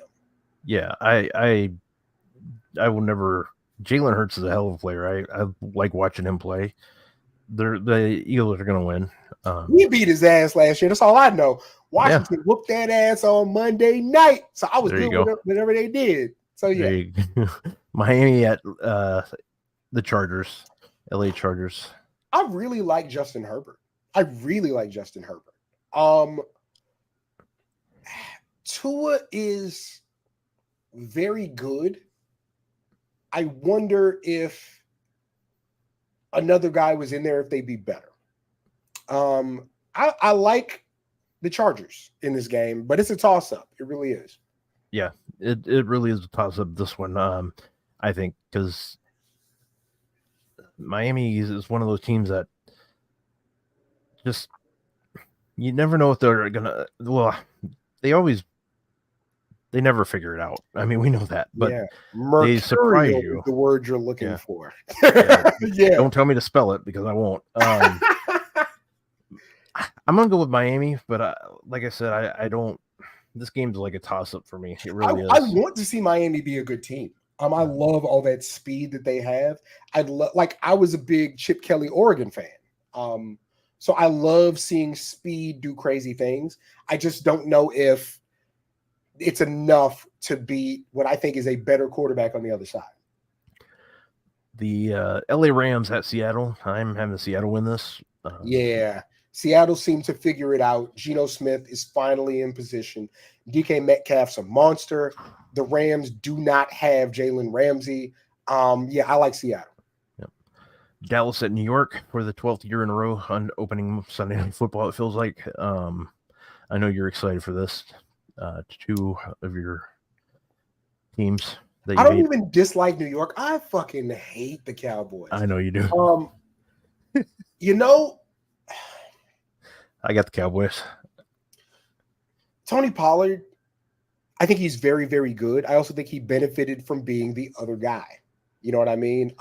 Yeah, I will never. Jalen Hurts is a hell of a player. I like watching him play. The Eagles are going to win. We beat his ass last year. That's all I know. Washington whooped that ass on Monday night. So I was good with whatever they did. So yeah. Miami at the Chargers, LA Chargers. I really like Justin Herbert. Tua is very good. I wonder if another guy was in there, if they'd be better. I like the Chargers in this game, but it's a toss-up. It really is. Yeah, it really is a toss-up, this one, I think, because Miami is one of those teams that just, you never know if they're going to, well, they never figure it out. I mean, we know that, but they surprise you. The word you're looking for. Don't tell me to spell it because I won't. I'm going to go with Miami, but like I said, I don't, this game's like a toss-up for me. It really is. I want to see Miami be a good team. I love all that speed that they have. I was a big Chip Kelly Oregon fan. So I love seeing speed do crazy things. I just don't know if it's enough to beat what I think is a better quarterback on the other side. The LA Rams at Seattle. I'm having Seattle win this. Yeah. Seattle seemed to figure it out. Geno Smith is finally in position. DK Metcalf's a monster. The Rams do not have Jalen Ramsey. Yeah, I like Seattle. Yep. Dallas at New York for the 12th year in a row on opening Sunday Night Football, it feels like. I know you're excited for this. Two of your teams. I don't even dislike New York. I fucking hate the Cowboys. I know you do. You know, I got the Cowboys. Tony Pollard, I think he's very, very good. I also think he benefited from being the other guy. You know what I mean?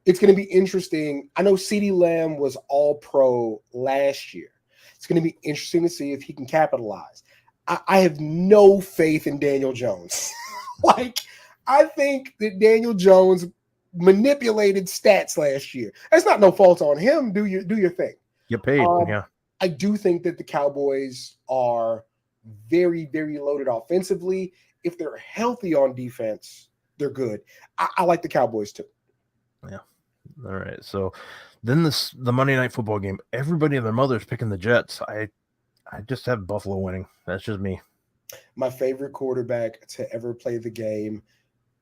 It's going to be interesting. I know CeeDee Lamb was all pro last year. It's going to be interesting to see if he can capitalize. I have no faith in Daniel Jones. I think that Daniel Jones manipulated stats last year. That's not no fault on him. Do your thing. Get paid. Yeah. I do think that the Cowboys are very, very loaded offensively. If they're healthy on defense, they're good. I like the Cowboys too. Yeah. All right. So then the Monday Night Football game. Everybody and their mother's picking the Jets. I just have Buffalo winning. That's just me. My favorite quarterback to ever play the game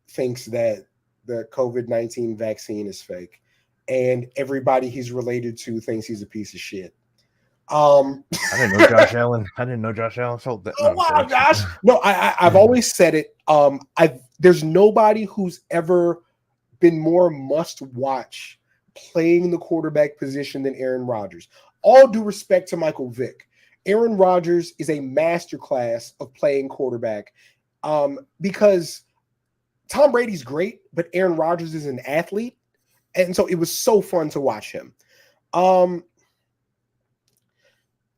thinks that the COVID-19 vaccine is fake, and everybody he's related to thinks he's a piece of shit. I didn't know Josh Allen. Felt that. Oh wow, Josh! No, I've always said it. There's nobody who's ever been more must watch playing the quarterback position than Aaron Rodgers. All due respect to Michael Vick, Aaron Rodgers is a masterclass of playing quarterback. Because Tom Brady's great, but Aaron Rodgers is an athlete. And so it was so fun to watch him.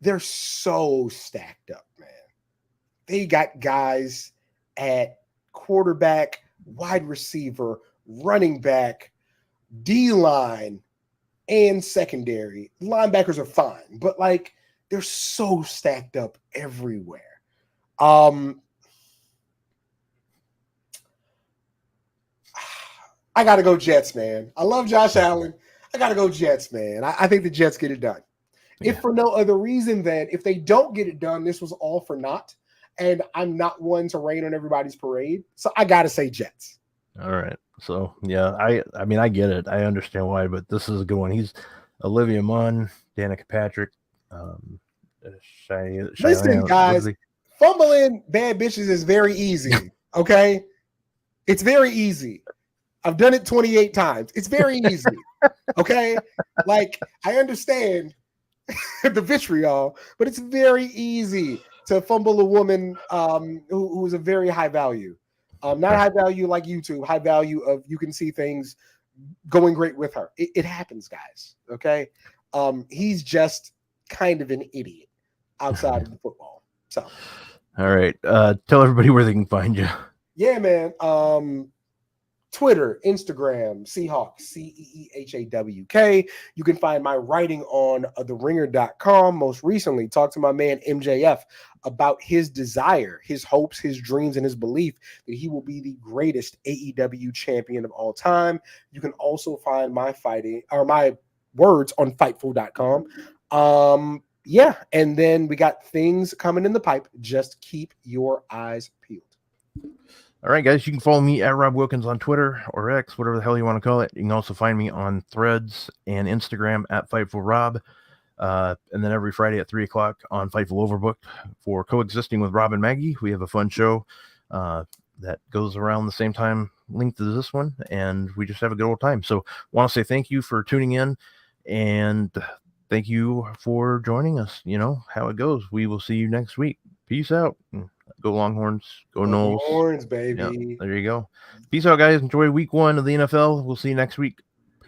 They're so stacked up, man. They got guys at quarterback, wide receiver, running back, D-line, and secondary. Linebackers are fine, but they're so stacked up everywhere. I got to go Jets, man. I love Josh Allen. I got to go Jets, man. I think the Jets get it done. Yeah. If for no other reason than if they don't get it done, this was all for naught. And I'm not one to rain on everybody's parade. So I got to say Jets. All right. So, yeah, I mean, I get it. I understand why, but this is a good one. He's Olivia Munn, Danica Patrick. Listen, guys, fumbling bad bitches is very easy, okay? It's very easy. I've done it 28 times. It's very easy, okay? I understand the vitriol, but it's very easy to fumble a woman who's a very high value. Not high value like YouTube, high value of you can see things going great with her. It happens, guys, okay? He's just kind of an idiot outside of the football. So, all right. Tell everybody where they can find you. Yeah, man. Twitter, Instagram, Ceehawk, Ceehawk. You can find my writing on theringer.com. Most recently, talked to my man MJF about his desire, his hopes, his dreams, and his belief that he will be the greatest AEW champion of all time. You can also find my words on Fightful.com. Yeah, and then we got things coming in the pipe. Just keep your eyes peeled. All right, guys, you can follow me at Rob Wilkins on Twitter or X, whatever the hell you want to call it. You can also find me on Threads and Instagram at FightfulRob. And then every Friday at 3 o'clock on Fightful Overbooked for Coexisting with Rob and Maggie. We have a fun show that goes around the same time length as this one, and we just have a good old time. So want to say thank you for tuning in, and thank you for joining us. You know how it goes. We will see you next week. Peace out. Go Longhorns. Go Noles. Longhorns, baby. Yeah, there you go. Peace out, guys. Enjoy week 1 of the NFL. We'll see you next week.